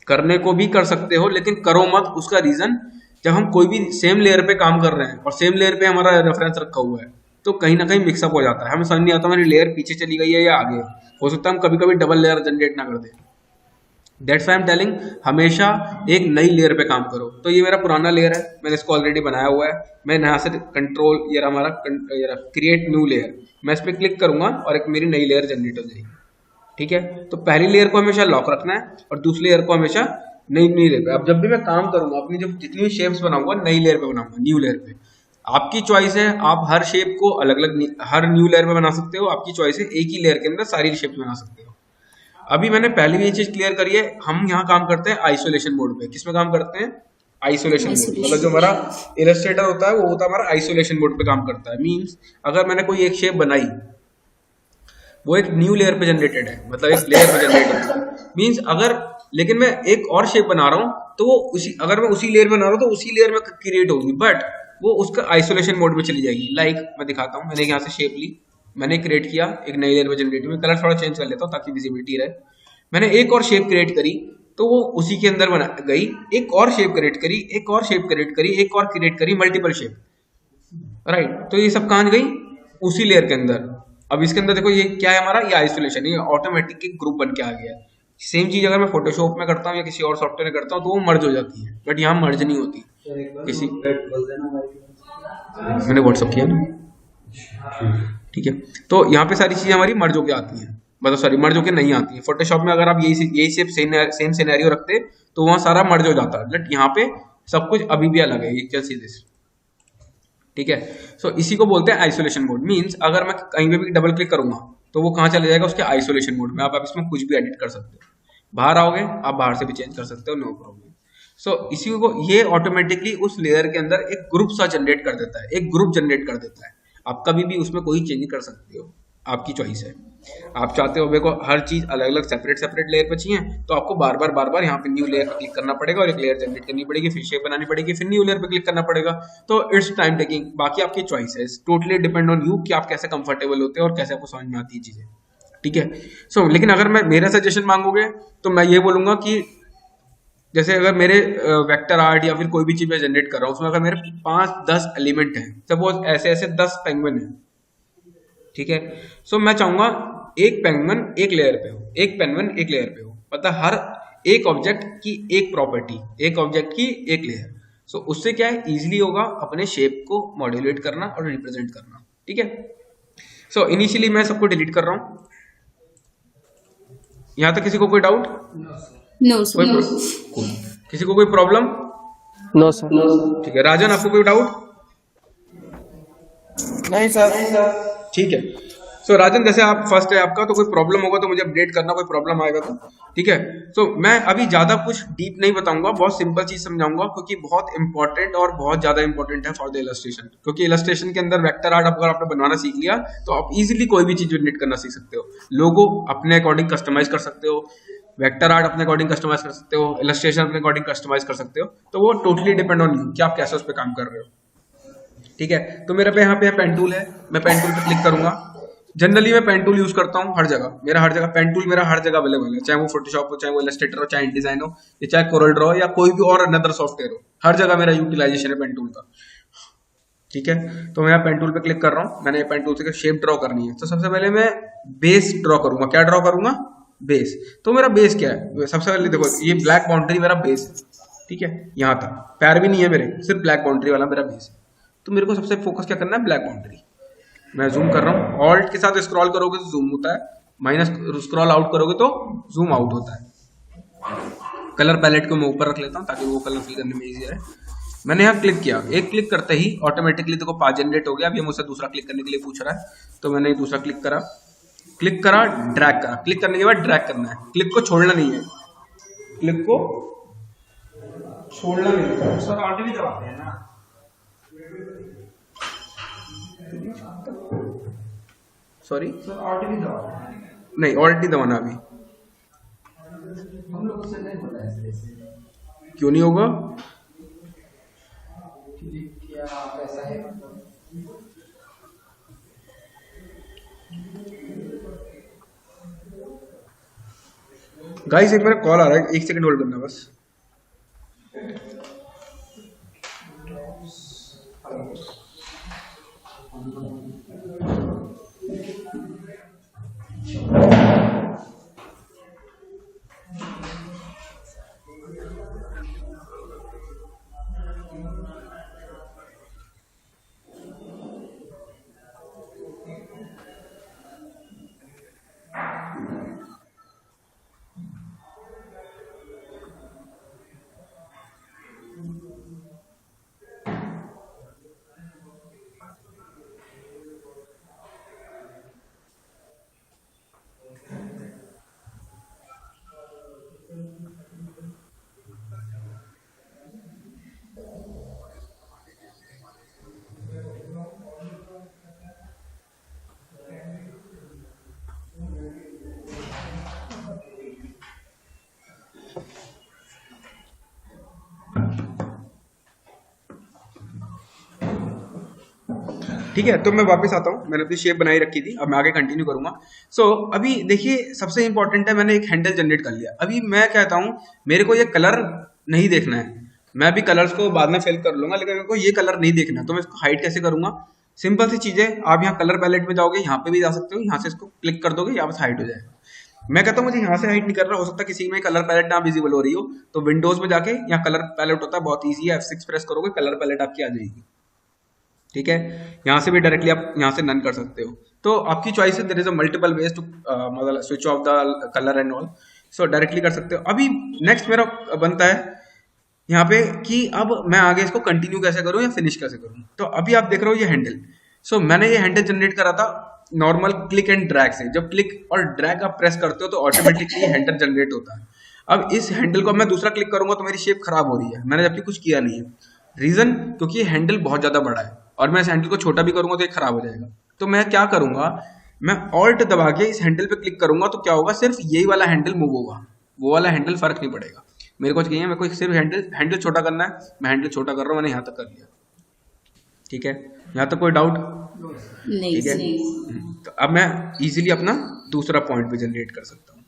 करने को भी कर सकते हो, लेकिन करो मत। उसका रीजन, जब हम कोई भी सेम लेयर पे काम कर रहे हैं और सेम लेयर पे हमारा रेफरेंस रखा हुआ है, तो कहीं ना कहीं मिक्सअप हो जाता है, हमें समझ नहीं आता मेरी लेयर पीछे चली गई है या आगे। हो सकता है हम कभी कभी डबल लेयर जनरेट ना कर दें। That's why I am telling, हमेशा एक नई लेयर पे काम करो। तो ये मेरा पुराना लेयर है, मैंने इसको ऑलरेडी बनाया हुआ है। मैं यहाँ से कंट्रोल, ये हमारा क्रिएट न्यू लेयर, मैं इस पर क्लिक करूंगा और एक मेरी नई लेयर जनरेट हो जाएगी। ठीक है, तो पहली लेयर को हमेशा लॉक रखना है और दूसरी लेयर को हमेशा नई लेयर पे। अब जब भी मैं काम करूंगा, अपनी जब जितनी भी शेप्स बनाऊंगा नई लेयर पे बनाऊंगा, न्यू लेयर पे। आपकी चॉइस है, आप हर शेप को अलग अलग हर न्यू लेयर पे बना सकते हो, आपकी चॉइस है। एक ही लेयर के अंदर सारी शेप्स बना सकते हो। अभी मैंने पहले भी ये चीज क्लियर करी है, हम यहाँ काम करते हैं आइसोलेशन मोड पे। किसमें काम करते हैं? Isolation mode. मतलब जो हमारा इलस्ट्रेटर होता है वो होता है हमारा आइसोलेशन मोड पे काम करता है। मीन्स अगर मैंने कोई एक शेप बनाई, वो एक न्यू लेयर पे जनरेटेड है, मतलब एक लेयर पे जनरेट होता है। मीन्स अगर, लेकिन मैं एक और शेप बना रहा हूँ तो वो उसी, अगर मैं उसी लेयर में बना रहा हूँ तो उसी लेयर में क्रिएट होगी, बट वो उसका आइसोलेशन मोड में चली जाएगी। लाइक मैं दिखाता हूँ, मैंने यहाँ से शेप ली, मैंने क्रिएट किया, एक नई लेयर में जनरेट हुई। कलर थोड़ा चेंज कर लेता हूँ ताकि विजिबिलिटी रहे। मैंने एक और शेप क्रिएट करी तो वो उसी के अंदर बना गई, एक और शेप क्रिएट करी, एक और शेप क्रिएट करी, एक और क्रिएट करी, मल्टीपल शेप। राइट, तो ये सब कहाँ गई? उसी लेयर के अंदर। अब इसके अंदर देखो, ये क्या है हमारा? ये आइसोलेशन, ये ऑटोमेटिक एक ग्रुप बन के आ गया है। सेम चीज अगर मैं फोटोशॉप में करता हूँ या किसी और सॉफ्टवेयर में करता हूँ तो वो मर्ज हो जाती है, बट यहाँ मर्ज नहीं होती। किसी मैंने व्हाट्सअप किया ना, ठीक है। तो यहाँ पे सारी चीजें हमारी मर्ज होके आती हैं, मतलब सॉरी मर्ज होके नहीं आती है। फोटोशॉप में अगर आप यही सेम सिनेरियो रखते तो वहाँ सारा मर्ज हो जाता है, बट यहाँ पे सब कुछ अभी भी अलग है। ये जस्ट सी दिस, ठीक है। सो इसी को बोलते हैं आइसोलेशन मोड। मींस अगर मैं कहीं पे भी डबल क्लिक करूंगा तो वो कहाँ चले जाएगा, उसके आइसोलेशन मोड में। आप इसमें कुछ भी एडिट कर सकते हो, बाहर आओगे आप बाहर से भी चेंज कर सकते हो, नो प्रॉब्लम। सो इसी को ये ऑटोमेटिकली उस लेयर के अंदर एक ग्रुप सा जनरेट कर देता है, एक ग्रुप जनरेट कर देता है। आप कभी भी उसमें कोई चेंज कर सकते हो, आपकी चॉइस है। आप चाहते हो देखो हर चीज अलग अलग सेपरेट लेयर पे चाहिए तो आपको बार बार यहाँ पे न्यू लेयर पे क्लिक करना पड़ेगा और एक लेयर जनरेट करनी पड़ेगी, फिर शेप बनानी पड़ेगी, फिर न्यू लेयर पे क्लिक करना पड़ेगा। तो इट्स टाइम टेकिंग। बाकी आपकी चॉइस है, टोटली डिपेंड ऑन यू कि आप कैसे कंफर्टेबल होते हैं और कैसे आपको समझ में आती है चीजें, ठीक है। सो लेकिन अगर मैं मेरा सजेशन मांगोगे तो मैं ये बोलूंगा कि जैसे अगर मेरे वेक्टर आर्ट या फिर कोई भी चीज मैं जनरेट कर रहा हूँ उसमें अगर मेरे 5-10 एलिमेंट हैं, सपोज ऐसे 10 पेंगुइन है, ठीक है। सो मैं चाहूंगा एक पेंगुइन एक लेयर पे हो, एक पेंगुइन एक लेयर पे हो, मतलब हर एक ऑब्जेक्ट की एक प्रॉपर्टी, एक ऑब्जेक्ट की एक लेयर। सो उससे क्या है, इजीली होगा अपने शेप को मॉड्यूलेट करना और रिप्रेजेंट करना, ठीक है। सो इनिशियली मैं सबको डिलीट कर रहा हूं। यहां तक किसी को कोई डाउट?
No sir.
कोई किसी को कोई प्रॉब्लम?
No sir.
ठीक है। राजन आपको कोई डाउट?
नहीं सर।
ठीक है। सो राजन जैसे आप फर्स्ट है आपका, तो कोई प्रॉब्लम होगा तो मुझे अपडेट करना, कोई प्रॉब्लम आएगा तो, ठीक है। सो मैं अभी ज्यादा कुछ डीप नहीं बताऊंगा, बहुत सिंपल चीज समझाऊंगा क्योंकि बहुत इंपॉर्टेंट और बहुत ज्यादा इंपॉर्टेंट है फॉर द इलस्ट्रेशन। क्योंकि इलस्ट्रेशन के अंदर वेक्टर आर्ट अगर आपने बनवाना सीख लिया तो आप इजीली कोई भी चीज जनरेट करना सीख सकते हो। लोगो अपने अकॉर्डिंग कस्टमाइज कर सकते हो, वेक्टर आर्ट अपने अकॉर्डिंग कस्टमाइज कर सकते हो, इलस्ट्रेशन अपने अकॉर्डिंग कस्टमाइज कर सकते हो। तो वो टोटली डिपेंड ऑन यू कि आप कैसे उस पर काम कर रहे हो, ठीक है। तो मेरे पे यहाँ पे पेन टूल है, मैं पेन टूल पे क्लिक करूंगा। जनरली मैं पेन टूल यूज करता हूँ हर जगह, मेरा हर जगह पेन टूल मेरा हर जगह अवेलेबल है, चाहे वो फोटोशॉप हो, चाहे वो इलस्ट्रेटर हो, चाहे इंडिजाइन हो, या चाहे कोरल ड्रॉ या कोई भी और अनदर सॉफ्टवेयर हो, हर जगह मेरा यूटिलाइजेशन है पेन टूल का, ठीक है। तो मैं पेन टूल पे क्लिक कर रहा हूँ, मैंने पेन टूल से शेप ड्रॉ करनी है। तो सबसे पहले मैं बेस ड्रॉ करूंगा। क्या ड्रॉ करूंगा? बेस। तो मेरा बेस क्या है? सबसे पहले देखो ये ब्लैक बाउंड्री मेरा बेस है, ठीक है। यहाँ तक पैर भी नहीं है मेरे, सिर्फ ब्लैक बाउंड्री वाला मेरा बेस है। तो मेरे को सबसे फोकस क्या करना है? Black boundary. मैं जूम कर रहा हूँ, ऑल्ट के साथ स्क्रॉल करोगे तो जूम होता है, माइनस स्क्रॉल आउट करोगे तो जूम आउट होता है। कलर पैलेट को मैं ऊपर रख लेता हूँ ताकि वो कलर फिल करने में इजी है। मैंने यहाँ क्लिक किया, एक क्लिक करते ही ऑटोमेटिकली देखो पाथ जनरेट हो गया। अब ये मुझसे दूसरा क्लिक करने के लिए पूछ रहा है, तो मैंने दूसरा क्लिक करा, ड्रैग करा। क्लिक करने के बाद ड्रैग करना है, क्लिक को छोड़ना नहीं है, क्लिक को छोड़ना नहीं है।
सर ऑल्ट भी दबाते हैं ना?
सॉरी
सर ऑल्ट भी दबाते हैं?
नहीं, ऑल्ट नहीं दबाना अभी।
हम लोग से नहीं होता है ऐसे।
क्यों नहीं होगा?
क्या आप ऐसा है?
गाइस एक मेरा कॉल आ रहा है, 1 सेकंड होल्ड करना बस। ठीक है। तो मैं वापस आता हूँ, मैंने अपनी शेप बनाई रखी थी, अब मैं आगे कंटिन्यू करूंगा। सो अभी देखिए सबसे इंपॉर्टेंट है, मैंने एक हैंडल जनरेट कर लिया। अभी मैं कहता हूँ मेरे को ये कलर नहीं देखना है, मैं भी कलर्स को बाद में फिल कर लूंगा, लेकिन मेरे को ये कलर नहीं देखना है। तो मैं इसको हाइड कैसे करूंगा? सिंपल सी चीज है, आप यहाँ कलर पैलेट में जाओगे, यहाँ पे भी जा सकते हो, यहाँ से इसको क्लिक कर दोगे, यहाँ पे हाइड हो जाएगा। मैं कहता हूँ मुझे यहाँ से हाइड नहीं करना, हो सकता है किसी में कलर पैलेट ना विजिबल हो रही हो, तो विंडोज में जाके यहाँ कलर पैलेट होता है, बहुत ईजी है, F6 प्रेस करोगे कलर पैलेट आपकी आ जाएगी, ठीक है। यहाँ से भी डायरेक्टली आप यहाँ से नन कर सकते हो, तो आपकी चॉइस है। There is a multiple ways to मतलब switch off the colour and all, so directly कर सकते हो। अभी नेक्स्ट मेरा बनता है यहाँ पे कि अब मैं आगे इसको कंटिन्यू कैसे करूँ या फिनिश कैसे करूँ। तो अभी आप देख रहे हो ये हैंडल। सो मैंने ये हैंडल जनरेट करा था नॉर्मल क्लिक एंड ड्रैग से। जब क्लिक और ड्रैग आप प्रेस करते हो तो ऑटोमेटिकली हैंडल जनरेट होता है। अब इस हैंडल को मैं दूसरा क्लिक करूंगा तो मेरी शेप खराब हो रही है, मैंने जबकि कुछ किया नहीं है। रीजन क्योंकि ये हैंडल बहुत ज्यादा बड़ा है और मैं इस हैंडल को छोटा भी करूंगा तो ये खराब हो जाएगा। तो मैं क्या करूंगा, मैं ऑल्ट दबा के इस हैंडल पे क्लिक करूंगा तो क्या होगा, सिर्फ यही वाला हैंडल मूव होगा, वो वाला हैंडल फर्क नहीं पड़ेगा। मेरे को चाहिए, मेरे को सिर्फ हैंडल छोटा करना है, मैं हैंडल छोटा कर रहा हूँ, मैंने यहाँ तक कर लिया। ठीक है, यहाँ तक कोई डाउट?
नहीं
ठीक है। तो अब मैं इजीली अपना दूसरा पॉइंट भी जनरेट कर सकता हूँ।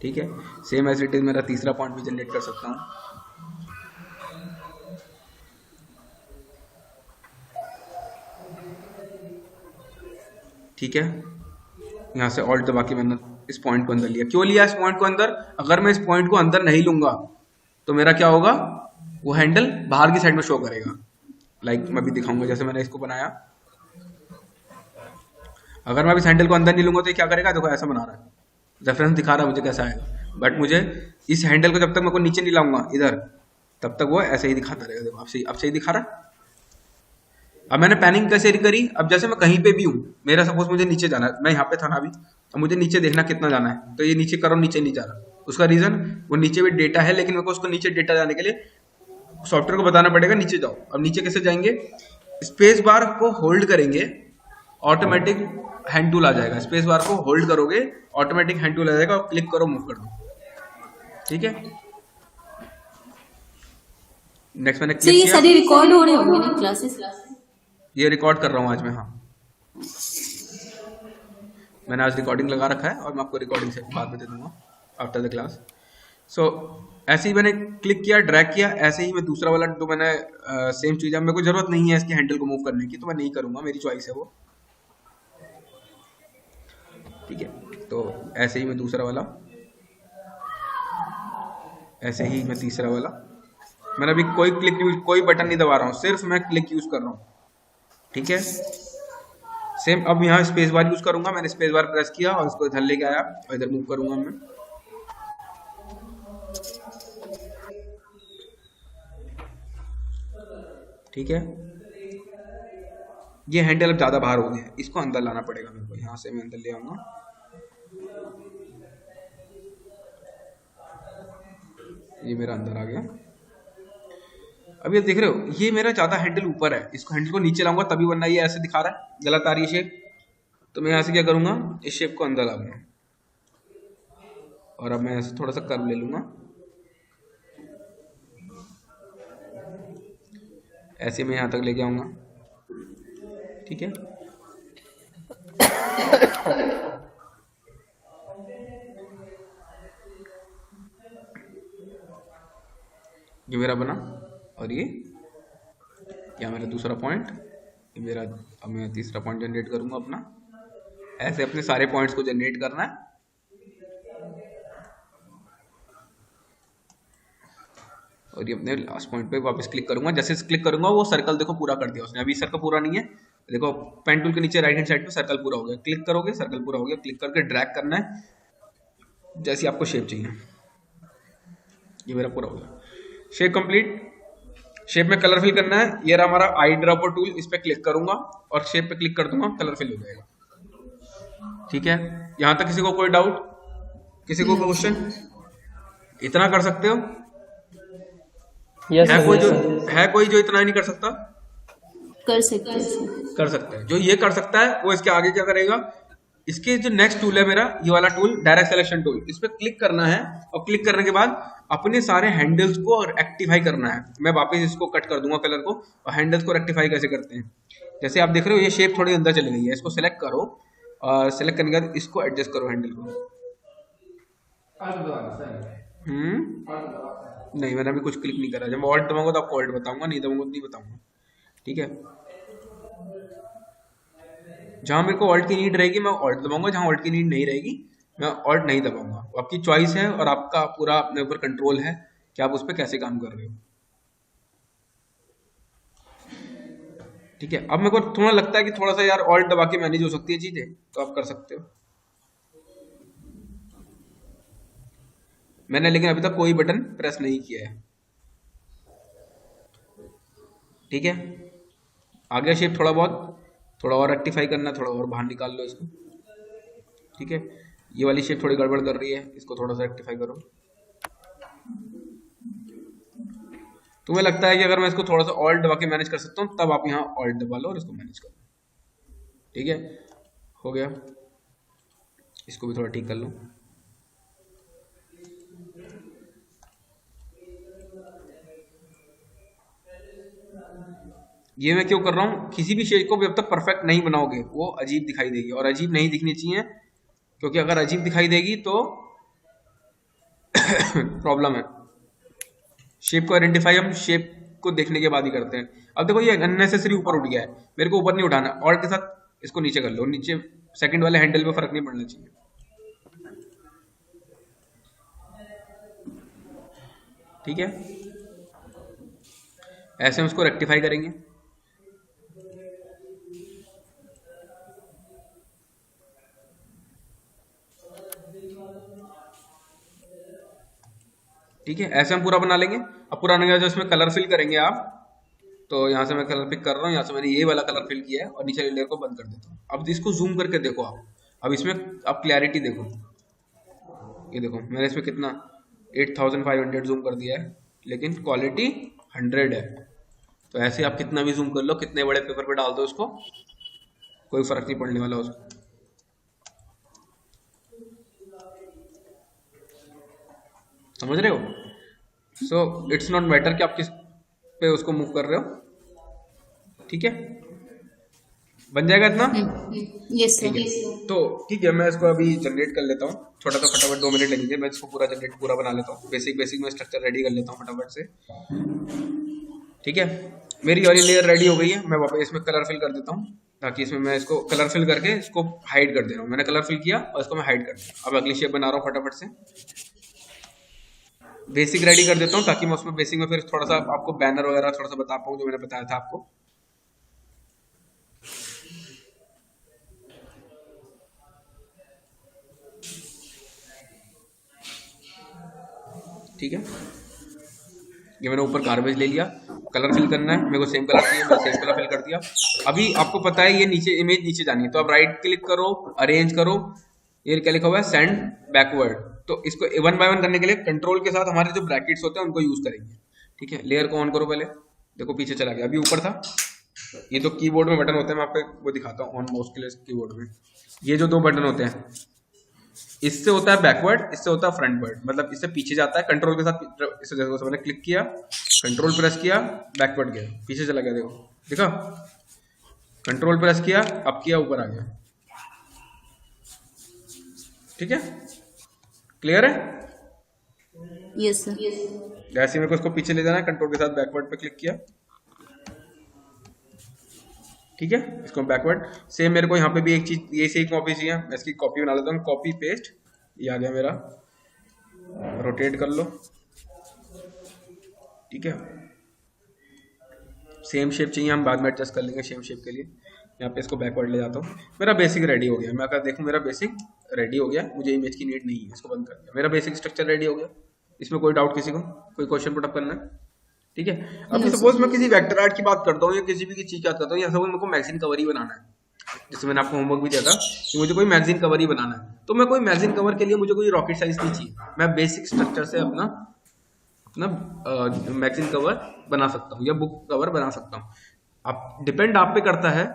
ठीक है, सेम एज इट इज मेरा तीसरा पॉइंट भी जनरेट कर सकता हूँ। ठीक है, यहाँ से ऑल्ट दबा के मैंने इस पॉइंट को अंदर लिया। क्यों लिया इस पॉइंट को अंदर? अगर मैं इस पॉइंट को अंदर नहीं लूंगा तो मेरा क्या होगा, वो हैंडल बाहर की साइड में शो करेगा। लाइक मैं भी दिखाऊंगा, जैसे मैंने इसको बनाया, अगर मैं इस हैंडल को अंदर नहीं लूंगा तो ये क्या करेगा, देखो ऐसा बना रहा है, रेफरेंस दिखा रहा है मुझे कैसा आएगा। बट मुझे इस हैंडल को जब तक मैं को नीचे नहीं लाऊंगा इधर, तब तक वो ऐसे ही दिखाता रहेगा। देखो अब सही दिखा रहा है। अब मैंने पैनिंग कैसे करी, अब जैसे मैं कहीं पे भी हूँ, मेरा सपोज मुझे नीचे जाना है, मैं यहाँ पे था ना अभी, अब मुझे नीचे देखना कितना जाना है, तो ये नीचे करो, नीचे नहीं जा रहा। उसका रीजन, वो नीचे भी डेटा है लेकिन मेरे को उसको नीचे डेटा जाने के लिए सॉफ्टवेयर को बताना पड़ेगा नीचे जाओ। अब नीचे कैसे जाएंगे, स्पेस बार को होल्ड करेंगे, ऑटोमेटिक हैंड टूल आ जाएगा। स्पेस बार को होल्ड करोगे, ऑटोमेटिक हैंड टूल आ जाएगा, और क्लिक करो, मूव कर दो। ठीक है, नेक्स्ट मैंने
सर ये सारे रिकॉर्ड हो रहे होंगे ना क्लासेस?
ये रिकॉर्ड कर रहा हूँ आज मैं। हाँ, मैंने आज रिकॉर्डिंग लगा रखा है और मैं आपको रिकॉर्डिंग से बाद में दे दूंगा आफ्टर द क्लास। सो ऐसे ही मैंने क्लिक किया, ड्रैग किया, ऐसे ही मैं दूसरा वाला जो मैंने सेम चीज़ है, मेरे को जरूरत नहीं है इसकी हैंडल को मूव करने की, तो मैं नहीं करूंगा, मेरी चॉइस है वो। ठीक है, तो ऐसे ही मैं दूसरा वाला, ऐसे ही मैं तीसरा वाला, मैंने अभी कोई बटन नहीं दबा रहा हूँ, सिर्फ मैं क्लिक यूज कर रहा हूँ। ठीक है, सेम अब यहाँ स्पेस बार यूज करूंगा, मैंने स्पेस बार प्रेस किया और इसको इधर लेके आया और इधर मूव करूंगा मैं। ठीक है, ये हैंडल अब ज्यादा बाहर हो गया है, इसको अंदर लाना पड़ेगा मेरे को। यहाँ से मैं अंदर ले आऊंगा, ये मेरा अंदर आ गया। अब ये देख रहे हो, ये मेरा ज्यादा हैंडल ऊपर है, इसको हैंडल को नीचे लाऊंगा तभी, वरना ये ऐसे दिखा रहा है, गलत आ रही है शेप। तो मैं यहाँ से क्या करूंगा, इस शेप को अंदर लाऊंगा और अब मैं ऐसे थोड़ा सा कर्व ले लूंगा, ऐसे मैं यहाँ तक लेके आऊंगा। ठीक है, ये मेरा बना, और ये क्या मेरा दूसरा पॉइंट, ये मेरा। अब मैं तीसरा पॉइंट जनरेट करूंगा अपना। ऐसे अपने सारे पॉइंट्स को जनरेट करना है। और ये अपने लास्ट पॉइंट पे वापस क्लिक करूंगा, जैसे क्लिक करूंगा वो सर्कल देखो पूरा कर दिया उसने। अभी सर्कल पूरा नहीं है, देखो पेन टूल के नीचे राइट हैंड साइड पे सर्कल पूरा हो गया। क्लिक करोगे, सर्कल पूरा हो गया। क्लिक करके ड्रैग करना है जैसी आपको शेप चाहिए। ये मेरा पूरा हो गया, शेप कंप्लीट। शेप में कलर फिल करना है, ये रहा हमारा आई ड्रॉपर टूल, इस पे क्लिक करूंगा और शेप पे क्लिक कर दूंगा, कलर फिल हो जाएगा। ठीक है, यहां तक किसी को कोई डाउट, किसी को क्वेश्चन? इतना कर सकते हो?
यस
है कोई जो इतना ही नहीं कर सकता?
कर सकते हैं।
जो ये कर सकता है वो इसके आगे क्या करेगा, इसके जो नेक्स्ट टूल है मेरा, ये वाला टूल डायरेक्ट सिलेक्शन टूल, इस पे क्लिक करना है और क्लिक करने के बाद अपने सारे हैंडल्स को रेक्टिफाई करना है। मैं वापस इसको कट कर दूंगा कलर को, और हैंडल्स को रेक्टिफाई कैसे करते हैं, जैसे आप देख रहे हो ये शेप थोड़ी अंदर चली गई है, इसको सिलेक्ट करो और सिलेक्ट करने के बाद इसको एडजस्ट करो हैंडल को। नहीं, मैंने अभी कुछ क्लिक नहीं करा। जब मैं ऑल्ट दबाऊंगा तो आपको ऑल्ट बताऊंगा, नहीं दबाऊंगा तो नहीं बताऊंगा। ठीक है, जहां मेरे को ऑल्ट की नीड रहेगी मैं ऑल्ट दबाऊंगा, जहां ऑल्ट की नीड नहीं रहेगी मैं ऑल्ट नहीं दबाऊंगा। आपकी चॉइस है और आपका पूरा अपने ऊपर कंट्रोल है कि आप उस पर कैसे काम कर रहे हो। ठीक है, अब मेरे को थोड़ा लगता है कि थोड़ा सा यार ऑल्ट दबा के मैनेज हो सकती है चीजें, तो आप कर सकते हो। मैंने लेकिन अभी तक कोई बटन प्रेस नहीं किया है। ठीक है, आ गया शेप थोड़ा बहुत, थोड़ा और रेक्टिफाई करना है, थोड़ा और बाहर निकाल लो इसको। ठीक है, ये वाली शेप थोड़ी गड़बड़ कर रही है, इसको थोड़ा सा रेक्टिफाई करो। तुम्हें लगता है कि अगर मैं इसको थोड़ा सा ऑल्ट दबा के मैनेज कर सकता हूँ, तब आप यहाँ ऑल्ट दबा लो और इसको मैनेज करो। ठीक है, हो गया। इसको भी थोड़ा ठीक कर लो। ये मैं क्यों कर रहा हूँ, किसी भी शेप को भी जब तक परफेक्ट नहीं बनाओगे वो अजीब दिखाई देगी, और अजीब नहीं दिखनी चाहिए, क्योंकि अगर अजीब दिखाई देगी तो प्रॉब्लम है। शेप को आइडेंटिफाई हम शेप को देखने के बाद ही करते हैं। अब देखो ये अननेसेसरी ऊपर उठ गया है, मेरे को ऊपर नहीं उठाना, और के साथ इसको नीचे कर लो, नीचे सेकंड वाले हैंडल पे फर्क नहीं पड़ना चाहिए। ठीक है, ऐसे हम उसको रेक्टिफाई करेंगे। ठीक है, ऐसे हम पूरा बना लेंगे। अब पूरा बन गया, जो इसमें कलर फिल करेंगे आप, तो यहाँ से मैं कलर पिक कर रहा हूँ, यहाँ से मैंने ये वाला कलर फिल किया है और नीचे लेयर को बंद कर देता हूँ। अब इसको जूम करके देखो आप, अब इसमें अब क्लैरिटी देखो, ये देखो मैंने इसमें कितना 8500 जूम कर दिया है, लेकिन क्वालिटी 100 है। तो ऐसे आप कितना भी जूम कर लो, कितने बड़े पेपर पे डाल दो उसको, कोई फर्क नहीं पड़ने वाला उसको। समझ रहे हो? सो इट्स नॉट मैटर कि आप किस पे उसको मूव कर रहे हो। ठीक है, बन जाएगा इतना।
यस
ठीक
सर।
है, तो ठीक है, मैं इसको अभी जनरेट कर लेता हूँ, छोटा सा फटाफट 2 मिनट लगेंगे, मैं इसको पूरा जनरेट पूरा बना लेता हूँ। बेसिक में स्ट्रक्चर रेडी कर लेता हूँ फटाफट से। ठीक है, मेरी वाली लेयर रेडी हो गई है, मैं वापस इसमें कलर फिल कर देता हूँ, ताकि इसमें मैं इसको कलर फिल करके इसको हाइड कर दे रहा हूँ। मैंने कलर फिल किया और इसको मैं हाइड कर दिया। अब अगली शेप बना रहा हूँ फटाफट से, बेसिक रेडी कर देता हूँ, ताकि मैं उसमें बेसिक में फिर थोड़ा सा आपको बैनर वगैरह थोड़ा सा बता पाऊँ, जो मैंने बताया था आपको। ठीक है, ये मैंने ऊपर गार्बेज ले लिया, कलर फिल करना है मेरे को, सेम कलर चाहिए, मैंने सेम कलर फिल कर दिया। अभी आपको पता है ये नीचे इमेज नीचे जानी है, तो आप राइट क्लिक करो, अरेंज करो, ये क्या लिखा हुआ है, सेंड बैकवर्ड। तो इसको 1 बाय 1 करने के लिए कंट्रोल के साथ हमारे जो ब्रैकेट्स होते हैं उनको यूज करेंगे। ठीक है, लेयर को ऑन करो पहले, देखो पीछे चला गया, अभी ऊपर था। ये तो कीबोर्ड में बटन होते हैं, मैं आपको वो दिखाता हूँ ऑन माउस के लिए। कीबोर्ड में ये जो 2 बटन होते हैं, इससे होता है बैकवर्ड, इससे होता है फ्रंटवर्ड, मतलब इससे पीछे जाता है कंट्रोल के साथ। इससे देखो, मैंने क्लिक किया, कंट्रोल प्रेस किया, बैकवर्ड गया, पीछे चला गया, देखो देखा, कंट्रोल प्रेस किया, अब किया, ऊपर आ गया। ठीक है, क्लियर है?
Yes sir.
जैसे मेरे को इसको पीछे ले जाना है, कंट्रोल के साथ बैकवर्ड पे क्लिक किया। ठीक है, इसको बैकवर्ड। सेम मेरे को यहाँ पे भी एक चीज, ये से ही कॉपी चाहिए, मैं इसकी कॉपी बना लेता हूँ, कॉपी पेस्ट, ये आ गया मेरा, रोटेट कर लो। ठीक है, सेम शेप चाहिए, हम बाद में एडजस्ट कर लेंगे सेम शेप के लिए। यहाँ पे इसको बैकवर्ड ले जाता हूँ, मेरा बेसिक रेडी हो गया। मैं अगर देखूँ मेरा बेसिक रेडी हो गया, मुझे इमेज की नीड नहीं है, इसको बंद कर दिया, मेरा बेसिक स्ट्रक्चर रेडी हो गया। इसमें कोई डाउट किसी को, कोई क्वेश्चन पुट अप करना है? ठीक है, अब सपोज मैं किसी वेक्टर आर्ट की बात करता हूँ या किसी भी चीज की बात करता हूँ, या सपोज मेरे को मैगजीन कवर ही बनाना है, जैसे मैंने आपको होमवर्क भी दिया था कि मुझे कोई मैगजीन कवर ही बनाना है, तो मैं कोई मैगजीन कवर के लिए मुझे कोई रॉकेट साइंस नहीं चाहिए, मैं बेसिक स्ट्रक्चर से अपना मैगजीन कवर बना सकता हूँ या बुक कवर बना सकता हूँ। आप डिपेंड आप पे करता है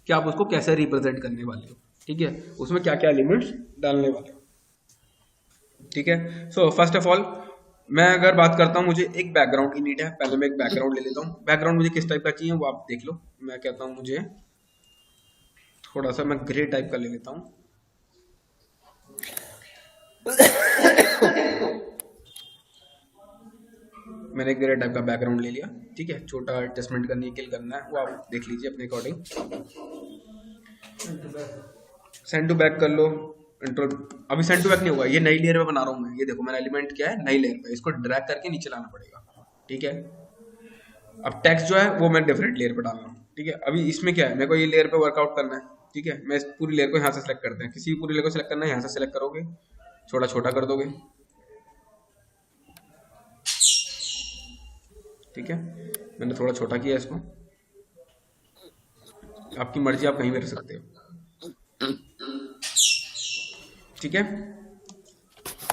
कि आप उसको कैसे रिप्रेजेंट करने वाले हो। ठीक है, उसमें क्या क्या एलिमेंट्स डालने वाले हो। ठीक है, सो फर्स्ट ऑफ ऑल मैं अगर बात करता हूँ, मुझे एक बैकग्राउंड की नीड है। पहले मैं एक बैकग्राउंड ले लेता हूँ। बैकग्राउंड मुझे किस टाइप का चाहिए वो आप देख लो। मैं कहता हूँ मुझे थोड़ा सा मैं ग्रे टाइप का ले लेता हूँ। मैंने ग्रे टाइप का बैकग्राउंड ले लिया। ठीक है, छोटा एडजस्टमेंट करनी है, किल करना है, वो आप देख लीजिए अपने अकॉर्डिंग। सेंड टू बैक कर लो, कंट्रोल। अभी सेंड टू बैक नहीं होगा, ये नई लेयर में बना रहा हूँ मैं। ये देखो मैंने एलिमेंट क्या है, नई लेयर पे, इसको ड्रैग करके नीचे लाना पड़ेगा। ठीक है, अब टेक्स्ट जो है वो मैं डिफरेंट लेयर पे डाल रहा हूँ। ठीक है, अभी इसमें क्या है, मेरे को ये लेयर पे वर्कआउट करना है। ठीक है, मैं इस पूरी लेयर को यहाँ से सिलेक्ट करते हैं, किसी भी पूरी लेयर को सिलेक्ट करना है, यहाँ से सिलेक्ट करोगे, छोटा छोटा कर दोगे। ठीक है, मैंने थोड़ा छोटा किया इसको, आपकी मर्जी, आप कहीं भी रख सकते हो। ठीक है,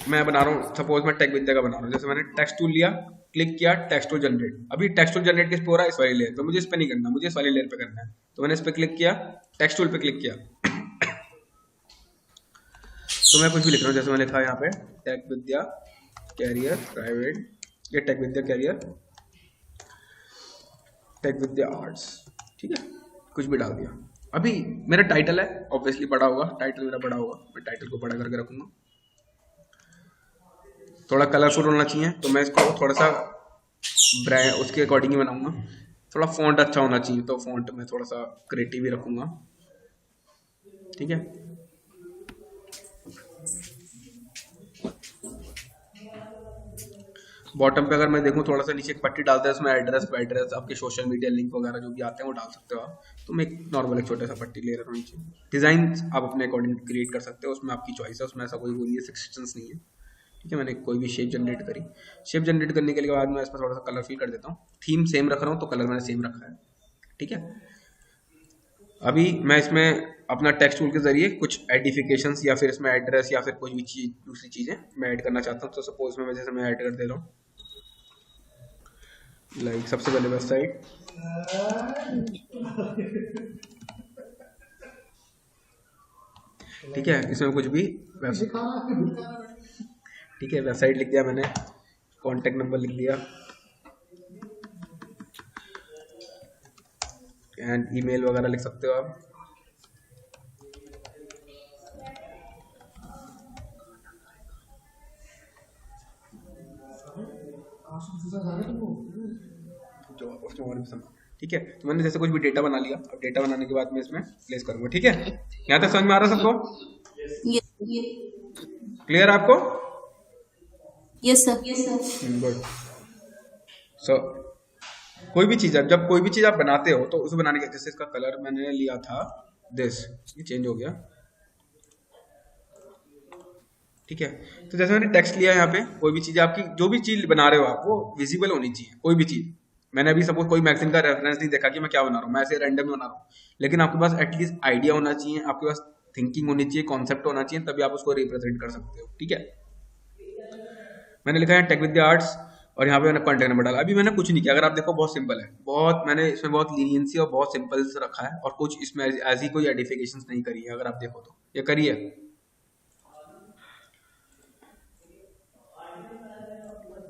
मैं बना रहा हूँ, सपोज मैं टेक विद्या का बना रहा हूँ, जैसे मैंने टेक्स्ट टूल लिया, क्लिक किया, टेक्स्ट टूल जनरेट। अभी टेक्स्ट टूल जनरेट किस पे हो रहा है? इस वाली लेयर पे, मुझे इस पे नहीं करना, मुझे इस वाली लेयर पे करना है। तो मैंने इस पे क्लिक किया, टेक्स्ट टूल पे क्लिक किया, तो मैं कुछ भी लिख रहा हूँ, जैसे मैं लिखा है यहाँ पे टेक विद्या कैरियर प्राइवेट, ये टेक विद्या कैरियर, टेक विद्या आर्ट्स, ठीक है, कुछ भी डाल दिया। अभी मेरा टाइटल है, ऑब्वियसली बड़ा होगा, टाइटल मेरा बड़ा होगा, मैं टाइटल को बड़ा करके रखूंगा। थोड़ा कलरफुल होना चाहिए, तो मैं इसको थोड़ा सा ब्रांड उसके अकॉर्डिंग ही बनाऊंगा। थोड़ा फॉन्ट अच्छा होना चाहिए, तो फॉन्ट में थोड़ा सा क्रिएटिव ही रखूंगा। ठीक है, बॉटम पे अगर मैं देखूं, थोड़ा सा नीचे एक पट्टी डालते हैं, उसमें एड्रेस आपके सोशल मीडिया लिंक वगैरह जो भी आते हैं वो डाल सकते हो आप। तो मैं एक नॉर्मल एक छोटा सा पट्टी ले रहा हूँ नीचे। डिजाइन आप अपने अकॉर्डिंग क्रिएट कर सकते हो, उसमें आपकी चॉइस है, उसमें ऐसा कोई वो नहीं है, रिस्ट्रिक्शंस नहीं है। ठीक है, मैंने कोई भी शेप जनरेट करी, शेप जनरेट करने के बाद मैं इसमें थोड़ा सा कलर फिल कर देता हूँ। थीम सेम रख रहा हूँ, तो कलर मैंने सेम रखा है। ठीक है, अभी मैं इसमें अपना टेक्स्ट टूल के जरिए कुछ एडिफिकेशंस या फिर इसमें एड्रेस या फिर कोई भी चीज, दूसरी चीजें मैं ऐड करना चाहता हूँ। तो सपोज मैं जैसे मैं ऐड कर दे रहा हूँ, लाइक सबसे पहले वेबसाइट, ठीक है, इसमें कुछ भी ठीक है, वेबसाइट लिख दिया मैंने, कॉन्टेक्ट नंबर लिख दिया, एंड ईमेल वगैरह लिख सकते हो आप। ठीक है, तो मैंने जैसे कुछ भी डेटा बना लिया। अब डेटा बनाने के बाद मैं इसमें प्लेस करूंगा। ठीक है, यहाँ तक समझ में आ रहा है सबको? क्लियर आपको?
Yes sir.
गुड। सो कोई भी चीज, जब कोई भी चीज आप बनाते हो तो उसे बनाने के, जैसे इसका कलर मैंने लिया था दिस, ये चेंज हो गया। ठीक है, तो जैसे मैंने टेक्स्ट लिया यहाँ पे, कोई भी चीज आपकी, जो भी चीज बना रहे हो आप, वो विजिबल होनी चाहिए। कोई भी चीज, मैंने अभी सपोज कोई मैगजीन का रेफरेंस नहीं देखा कि मैं क्या बना रहा हूँ, मैं ऐसे रैंडम बना रहा हूँ, लेकिन आपके पास एटलीस्ट आइडिया होना चाहिए, आपके पास थिंकिंग होनी चाहिए, कॉन्सेप्ट होना चाहिए, तभी आप उसको रिप्रेजेंट कर सकते हो। ठीक है, मैंने लिखा है टेक विद्या आर्ट्स और यहाँ पे मैंने कॉन्टेक्ट नंबर डाला। अभी मैंने कुछ नहीं किया, अगर आप देखो बहुत सिंपल है, बहुत मैंने इसमें बहुत लीनियंसी और बहुत सिंपल से रखा है, और कुछ इसमें ऐसी कोई एडिफिकेशंस नहीं करी है। अगर आप देखो तो ये करी है,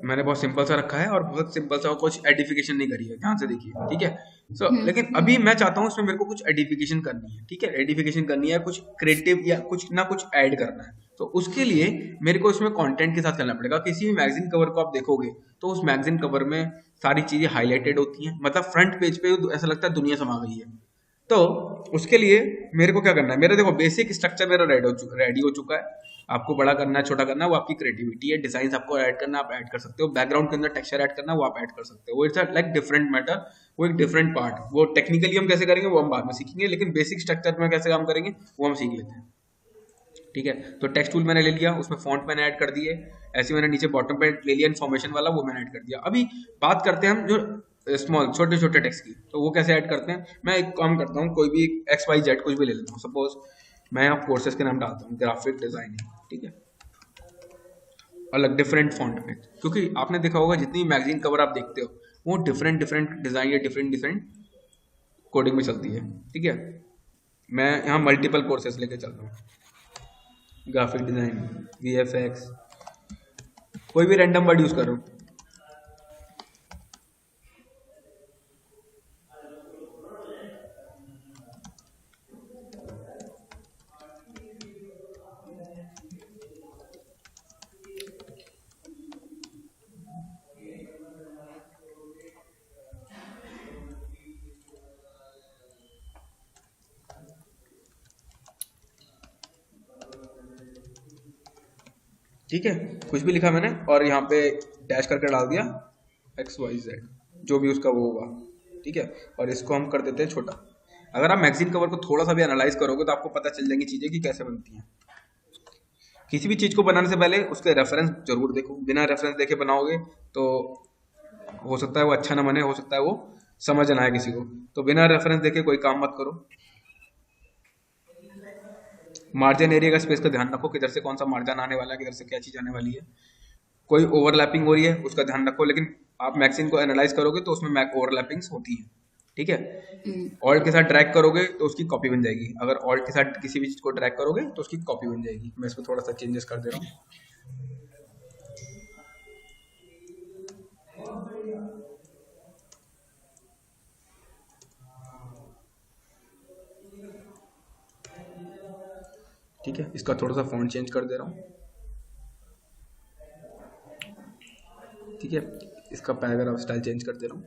मैंने बहुत सिंपल सा रखा है और बहुत सिंपल सा, कुछ एडिफिकेशन नहीं करी है, ध्यान से देखिए। ठीक है, सो लेकिन अभी मैं चाहता हूँ इसमें मेरे को कुछ एडिफिकेशन करनी है। ठीक है, एडिफिकेशन करनी है, कुछ क्रिएटिव या कुछ ना कुछ ऐड करना है। तो उसके लिए मेरे को इसमें कंटेंट के साथ करना पड़ेगा। किसी भी मैगजीन कवर को आप देखोगे तो उस मैगजीन कवर में सारी चीजें हाईलाइटेड होती हैं, मतलब फ्रंट पेज पे ऐसा लगता है दुनिया समा गई है। तो उसके लिए मेरे को क्या करना है, मेरा देखो बेसिक स्ट्रक्चर मेरा रेडी हो चुका है। आपको बड़ा करना है, छोटा करना है, वो आपकी क्रिएटिविटी है। डिजाइन आपको ऐड करना, आप ऐड कर सकते हो। बैकग्राउंड के अंदर टेक्सचर ऐड करना, वो आप ऐड कर सकते हो। वो इट्स लाइक डिफरेंट मैटर, वो एक डिफरेंट पार्ट। वो टेक्निकली हम कैसे करेंगे वो हम बाद में सीखेंगे, लेकिन बेसिक स्ट्रक्चर में कैसे काम करेंगे वो हम सीख लेते हैं। ठीक है, तो टेक्स्ट टूल मैंने ले लिया, उसमें फॉन्ट मैंने ऐड कर दिए, ऐसे मैंने नीचे बॉटम पे ले लिया इन्फॉर्मेशन वाला, वो मैंने ऐड कर दिया। अभी बात करते हैं हम जो स्मॉल छोटे छोटे टेक्स्ट की, तो वो कैसे ऐड करते हैं। मैं एक काम करता हूँ, कोई भी XYZ कुछ भी ले लेता हूँ। सपोज मैं यहाँ कोर्सेज के नाम डालता हूँ, ग्राफिक डिजाइनिंग। ठीक है, अलग डिफरेंट फॉन्ट में, क्योंकि आपने देखा होगा जितनी मैगजीन कवर आप देखते हो वो डिफरेंट डिफरेंट डिजाइन या डिफरेंट कोडिंग में चलती है। ठीक है, मैं यहाँ मल्टीपल कोर्सेज लेके चल रहा हूँ, ग्राफिक डिजाइन, VFX, कोई भी रैंडम वर्ड यूज कर रहा हूँ। ठीक है, कुछ भी लिखा मैंने और यहाँ पे डैश करके डाल दिया XYZ, जो भी उसका वो होगा। ठीक है, और इसको हम कर देते हैं छोटा। अगर आप मैगजीन कवर को थोड़ा सा भी एनालाइज करोगे तो आपको पता चल जाएंगी चीजें कि कैसे बनती हैं। किसी भी चीज को बनाने से पहले उसके रेफरेंस जरूर देखो, बिना रेफरेंस देखे बनाओगे तो हो सकता है वो अच्छा ना बने, हो सकता है वो समझ ना आए किसी को। तो बिना रेफरेंस देखे कोई काम मत करो। मार्जिन एरिया का स्पेस का ध्यान रखो, किधर से कौन सा मार्जिन आने वाला है, किधर से क्या चीज आने वाली है। कोई ओवरलैपिंग हो रही है उसका ध्यान रखो, लेकिन आप मैक्सिन को एनालाइज करोगे तो उसमें ओवरलैपिंग्स होती है, ठीक है। ऑल्ट के साथ ड्रैग करोगे तो उसकी कॉपी बन जाएगी, अगर ऑल्ट के साथ किसी भी चीज को ड्रैग करोगे तो उसकी कॉपी बन जाएगी। मैं इसमें थोड़ा सा चेंजेस कर दे रहा हूँ। ठीक है, इसका थोड़ा सा फॉन्ट चेंज कर दे रहा हूँ, ठीक है। इसका पैराग्राफ स्टाइल चेंज कर दे रहा हूँ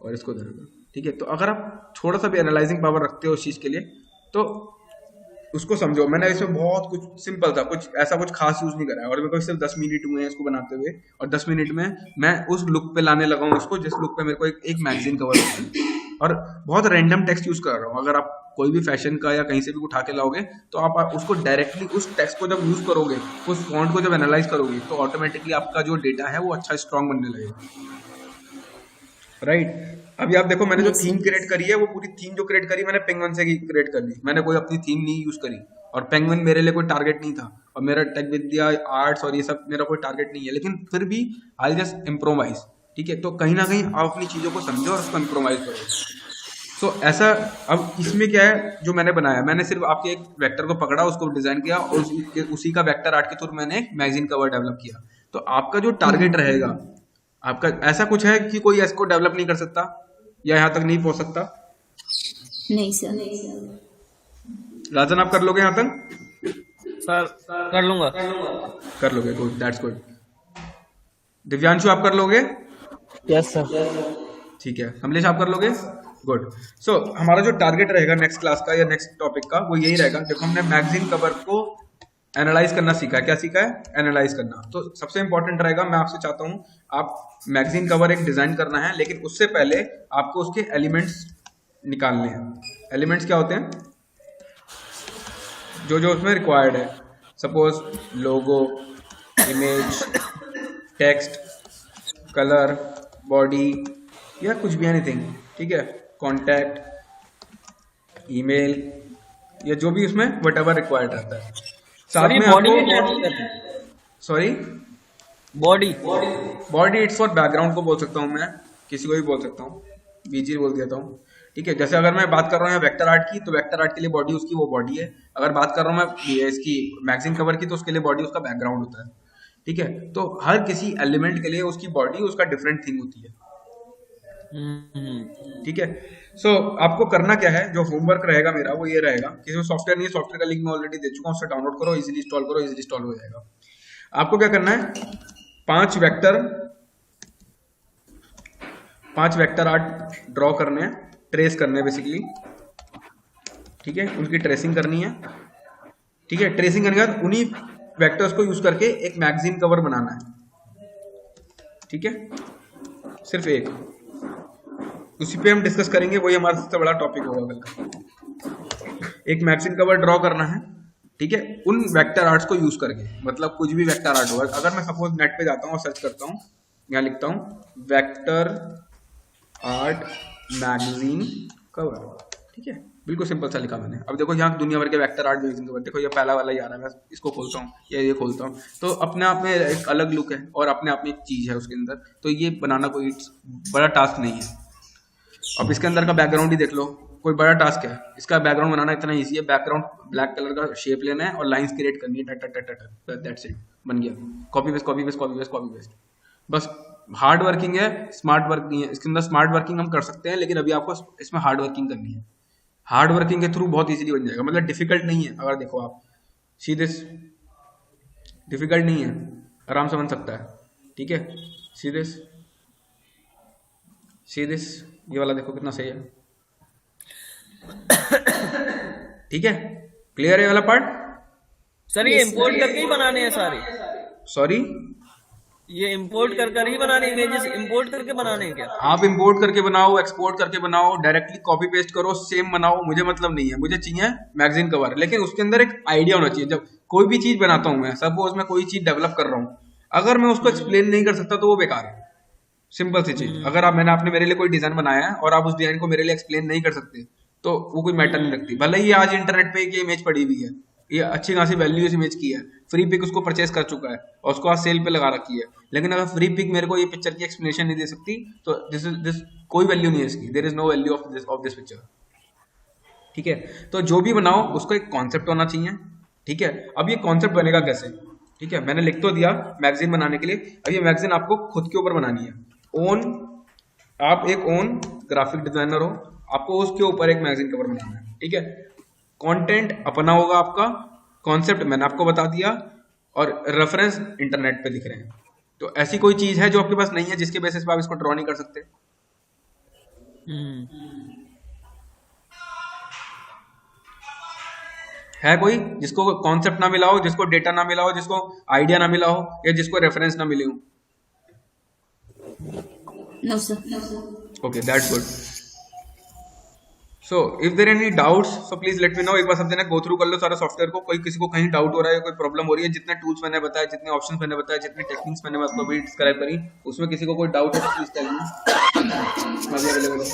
और इसको दे रहा हूँ, ठीक है। तो अगर आप थोड़ा सा भी एनालाइजिंग पावर रखते हो उस चीज़ के लिए तो उसको समझो। मैंने इसमें बहुत कुछ सिंपल था, कुछ ऐसा कुछ खास यूज नहीं करा है, और मेरे को सिर्फ 10 मिनट हुए हैं इसको बनाते हुए, और 10 मिनट में मैं उस लुक पे लाने लगा हूँ उसको जिस लुक पे मेरे को एक मैगजीन कवर होता है। और बहुत रैंडम टेक्स्ट यूज कर रहा हूँ। अगर आप कोई भी फैशन का या कहीं से भी उठा के लाओगे तो आप उसको डायरेक्टली उस टेक्स्ट को जब यूज करोगे, उस फॉन्ट को जब एनालाइज करोगे तो ऑटोमेटिकली आपका जो डेटा है वो अच्छा स्ट्रांग बनने लगेगा, राइट। अभी आप देखो, मैंने जो थीम क्रिएट करी है वो पूरी थीम जो क्रिएट करी मैंने पेंगुइन से क्रिएट कर दी। मैंने कोई अपनी थीम नहीं यूज करी, और पेंगुइन मेरे लिए कोई टारगेट नहीं था, और मेरा टेक विद्या आर्ट्स और ये सब मेरा कोई टारगेट नहीं है, लेकिन फिर भी आई जस्ट इम्प्रोवाइज, ठीक है। तो कहीं ना कहीं आप अपनी चीजों को समझो और उसको इम्प्रोवाइज करो। तो ऐसा अब इसमें क्या है जो मैंने बनाया, मैंने सिर्फ आपके एक वेक्टर को पकड़ा, उसको डिजाइन किया और उसी का वेक्टर आर्ट के थ्रू मैंने एक मैगजीन कवर डेवलप किया। तो आपका जो टारगेट रहेगा, आपका ऐसा कुछ है कि कोई इसको डेवलप नहीं कर सकता या यहाँ तक नहीं पहुंच सकता?
नहीं सर।
राजन, आप कर लोगे यहाँ तक?
सर कर लूंगा।
कर लोगे, गुड, दैट्स गुड। दिव्यांशु, आप कर लोगे?
Yes sir.
ठीक है। कमलेश, आप कर लोगे? गुड। सो हमारा जो टारगेट रहेगा नेक्स्ट क्लास का या नेक्स्ट टॉपिक का वो यही रहेगा। देखो, हमने मैगजीन कवर को एनालाइज करना सीखा है। क्या सीखा है? एनालाइज करना। तो सबसे इंपॉर्टेंट रहेगा, मैं आपसे चाहता हूँ आप मैगजीन कवर एक डिजाइन करना है, लेकिन उससे पहले आपको उसके एलिमेंट्स निकालने हैं। एलिमेंट्स क्या होते हैं? जो जो उसमें रिक्वायर्ड है। सपोज लोगो, इमेज, टेक्स्ट, कलर, बॉडी या कुछ भी, एनीथिंग, ठीक है। कॉन्टैक्ट, ईमेल, या जो भी उसमें व्हाटएवर रिक्वायर्ड रहता है। साथ में
बॉडी में
आपको,
क्या दिक्कत है?
Sorry,
body
it's for background को बोल सकता हूँ मैं, किसी को भी बोल सकता हूँ, बीजी बोल देता हूँ, ठीक है। जैसे अगर मैं बात कर रहा हूँ वेक्टर आर्ट की, तो वेक्टर आर्ट के लिए बॉडी उसकी वो बॉडी है। अगर बात कर रहा हूँ मैं इसकी मैगजीन कवर की, तो उसके लिए बॉडी उसका बैकग्राउंड होता है, ठीक है। तो हर किसी एलिमेंट के लिए उसकी बॉडी उसका डिफरेंट थिंग होती है, ठीक है। सो आपको करना क्या है, जो होमवर्क रहेगा मेरा वो ये रहेगा कि जो सॉफ्टवेयर नहीं है, सॉफ्टवेयर का लिंक मैं ऑलरेडी दे चुका हूँ, उससे डाउनलोड करो, इजीली इंस्टॉल करो, इजीली इंस्टॉल हो जाएगा। आपको क्या करना है, 5 वेक्टर आर्ट ड्रॉ करने हैं, ट्रेस करने हैं बेसिकली, ठीक है। उनकी ट्रेसिंग करनी है, ठीक है। ट्रेसिंग करने के बाद उन्हीं वेक्टर्स को यूज करके एक मैगजीन कवर बनाना है, ठीक है। सिर्फ एक, उसी पे हम डिस्कस करेंगे, वही हमारा सबसे बड़ा टॉपिक होगा कल का। एक मैगजीन कवर ड्रॉ करना है, ठीक है, उन वेक्टर आर्ट्स को यूज करके। मतलब कुछ भी वेक्टर आर्ट होगा। अगर मैं सपोज नेट पे जाता हूँ और सर्च करता हूँ, यहाँ लिखता हूँ वेक्टर आर्ट मैगजीन कवर, ठीक है, बिल्कुल सिंपल सा लिखा मैंने। अब देखो यहाँ दुनिया भर के वेक्टर आर्ट मैगजीन कवर, देखो ये पहला वाला ही आ रहा है, मैं इसको खोलता हूँ या ये खोलता हूँ, तो अपने आप में एक अलग लुक है और अपने आप में एक चीज है उसके अंदर। तो ये बनाना कोई बड़ा टास्क नहीं है। अब इसके अंदर का बैकग्राउंड ही देख लो, कोई बड़ा टास्क है? इसका बैकग्राउंड बनाना इतना ईजी है। बैकग्राउंड ब्लैक कलर का शेप लेना है और लाइंस क्रिएट करनी है, दैट्स इट, बन गया। Copy paste, copy paste, copy paste, copy paste, बस। हार्ड वर्किंग है, स्मार्ट वर्क नहीं है। इसके अंदर स्मार्ट वर्किंग हम कर सकते हैं, लेकिन अभी आपको इसमें हार्ड वर्किंग करनी है। हार्ड वर्किंग के थ्रू बहुत इजीली बन जाएगा, मतलब डिफिकल्ट नहीं है। अगर देखो आप सीधे, डिफिकल्ट नहीं है, आराम से बन सकता है, ठीक है। सीधे ये वाला देखो कितना सही है, ठीक है। क्लियर है ये वाला पार्ट?
सर ये इंपोर्ट करके ही बनाने हैं सारे?
सॉरी,
ये इंपोर्ट कर ही बनाने, इमेजेस इंपोर्ट करके बनाने हैं क्या?
आप इंपोर्ट करके बनाओ, एक्सपोर्ट करके बनाओ, डायरेक्टली कॉपी पेस्ट करो, सेम बनाओ, मुझे मतलब नहीं है। मुझे चाहिए मैगजीन कवर, लेकिन उसके अंदर एक आइडिया होना चाहिए। जब कोई भी चीज बनाता हूं मैं, सपोज मैं कोई चीज डेवलप कर रहा हूं, अगर मैं उसको एक्सप्लेन नहीं कर सकता तो वो बेकार है। सिंपल सी चीज। अगर आप आपने मेरे लिए कोई डिजाइन बनाया है और आप उस डिजाइन को मेरे लिए एक्सप्लेन नहीं कर सकते तो वो कोई मैटर नहीं रखती। भले ही आज इंटरनेट पे ये इमेज पड़ी हुई है, ये अच्छी खासी वैल्यू इस इमेज की है, फ्री पिक उसको परचेस कर चुका है और उसको आज सेल पे लगा रखी है, लेकिन अगर फ्री पिक मेरे को ये पिक्चर की एक्सप्लेनेशन नहीं दे सकती तो दिस कोई वैल्यू नहीं है इसकी, there is no value of this picture. ठीक है, तो जो भी बनाओ उसको एक कॉन्सेप्ट होना चाहिए। ठीक है, अब ये कॉन्सेप्ट बनेगा कैसे? ठीक है, मैंने लिख तो दिया मैगजीन बनाने के लिए। अब ये मैगजीन आपको खुद के ऊपर बनानी है। आप एक ग्राफिक डिजाइनर हो, आपको उसके ऊपर एक मैगजीन कवर बनाना है। ठीक है, कंटेंट अपना होगा आपका, कॉन्सेप्ट मैंने आपको बता दिया और रेफरेंस इंटरनेट पे दिख रहे हैं। तो ऐसी कोई चीज है जो आपके पास नहीं है जिसके बेसिस पे आप इसको ड्रॉ नहीं कर सकते? है कोई जिसको कॉन्सेप्ट ना मिला हो, जिसको डेटा ना मिला हो, जिसको आइडिया ना मिला हो, या जिसको रेफरेंस ना मिले हो?
No sir.
Okay, that's good. So if there any doubts so please let me know. एक बार सब जने गो थ्रू कर लो सारा सॉफ्टवेयर को। कोई किसी को कहीं डाउट हो रहा है, कोई प्रॉब्लम हो रही है, जितने टूल्स मैंने बताया, जितने ऑप्शंस मैंने बताया, जितनी टेक्निक्स मैंने आपको अभी डिस्क्राइब करी, उसमें किसी को कोई डाउट है तो प्लीज टेल मी, मैं भी अवेलेबल हूँ।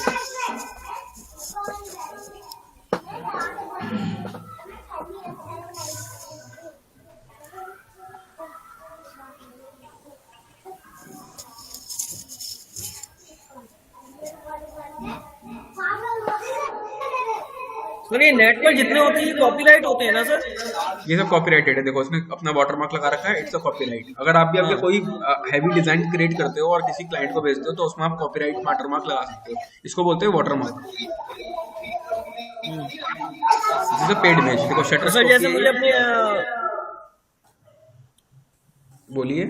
सर ये नेट पर जितने होते हैं कॉपीराइट होते हैं ना सर?
ये सब कॉपीराइटेड है। देखो इसमें अपना वाटरमार्क लगा रखा है, इट्स अ कॉपीराइट। अगर आप भी कोई हैवी डिजाइन क्रिएट करते हो और किसी क्लाइंट को भेजते हो तो उसमें आप कॉपीराइट वाटरमार्क लगा सकते हो। इसको बोलते हैं watermark. This is a paid image. देखो शटर
सर जैसे मुझे अपने
बोलिए।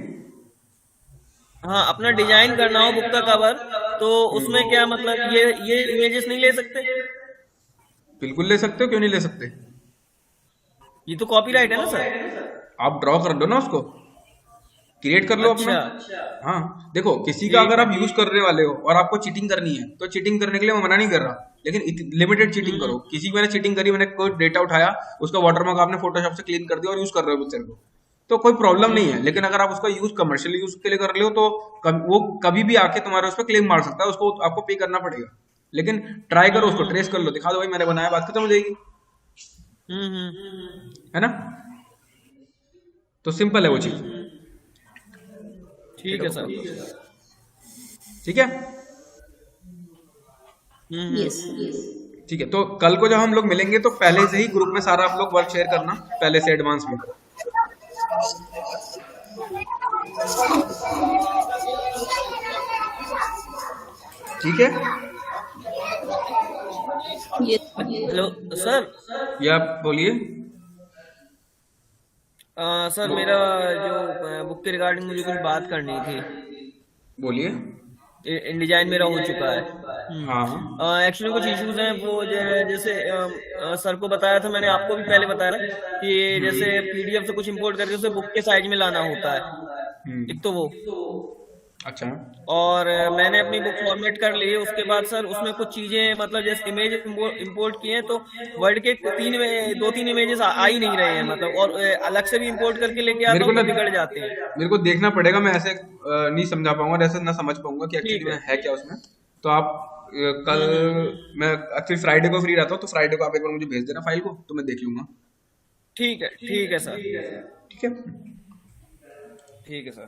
हाँ अपना डिजाइन करना हो बुक का कवर, तो उसमें क्या मतलब ये इमेजेस नहीं ले सकते?
बिल्कुल ले सकते हो, क्यों नहीं ले सकते?
ये तो कॉपीराइट है ना सर?
आप ड्रॉ कर दो ना, उसको क्रिएट कर लो अपना। हाँ देखो, किसी का अगर आप यूज करने वाले हो और आपको चीटिंग करनी है तो चीटिंग करने के लिए मैं मना नहीं कर रहा, लेकिन लिमिटेड चीटिंग करो। किसी मैंने चीटिंग करी, मैंने कोई डेटा उठाया, उसका वाटरमार्क आपने फोटोशॉप से क्लीन कर दिया और यूज कर रहे हो पिक्चर को, तो कोई प्रॉब्लम नहीं है। लेकिन अगर आप उसका यूज कमर्शियल यूज के लिए कर रहे हो तो वो कभी भी आके तुम्हारे उस पर क्लेम मार सकता है, उसको आपको पे करना पड़ेगा। लेकिन ट्राई करो, उसको ट्रेस कर लो, दिखा दो भाई मैंने बनाया, बात खत्म हो जाएगी। है ना? तो सिंपल है वो चीज।
ठीक है सर।
ठीक है,
यस।
ठीक है। तो कल को जब हम लोग मिलेंगे तो पहले से ही ग्रुप में सारा आप लोग वर्क शेयर करना, पहले से एडवांस में। ठीक है,
हेलो सर।
ये आप बोलिए।
सर मेरा जो बुक के रिगार्डिंग मुझे कुछ बात करनी थी।
बोलिए।
इन डिजाइन मेरा हो चुका है।
हाँ
एक्चुअली कुछ इश्यूज हैं, वो जैसे सर को बताया था मैंने, आपको भी पहले बताया था कि जैसे पीडीएफ से कुछ इंपोर्ट करके उसे बुक के साइज में लाना होता है। एक तो वो,
अच्छा।
और मैंने अपनी बुक फॉर्मेट कर ली है। उसके बाद सर उसमें कुछ चीजें मतलब जैसे इमेज इंपोर्ट किए हैं तो वर्ड के 2-3 इमेजेस आ ही नहीं रहे हैं, मतलब और अलग से भी इंपोर्ट करके लेके आता हूं तो बिगड़ जाते हैं।
मेरे को देखना पड़ेगा, मैं ऐसे नहीं समझा पाऊंगा, ऐसे ना समझ पाऊंगा कि एक्चुअली में है क्या उसमें। तो आप कल, मैं एक्चुअली फ्राइडे को फ्री रहता हूँ, तो फ्राइडे को आप एक बार मुझे भेज देना फाइल को, तो मैं देख लूंगा।
ठीक है सर।
ठीक है,
ठीक है सर।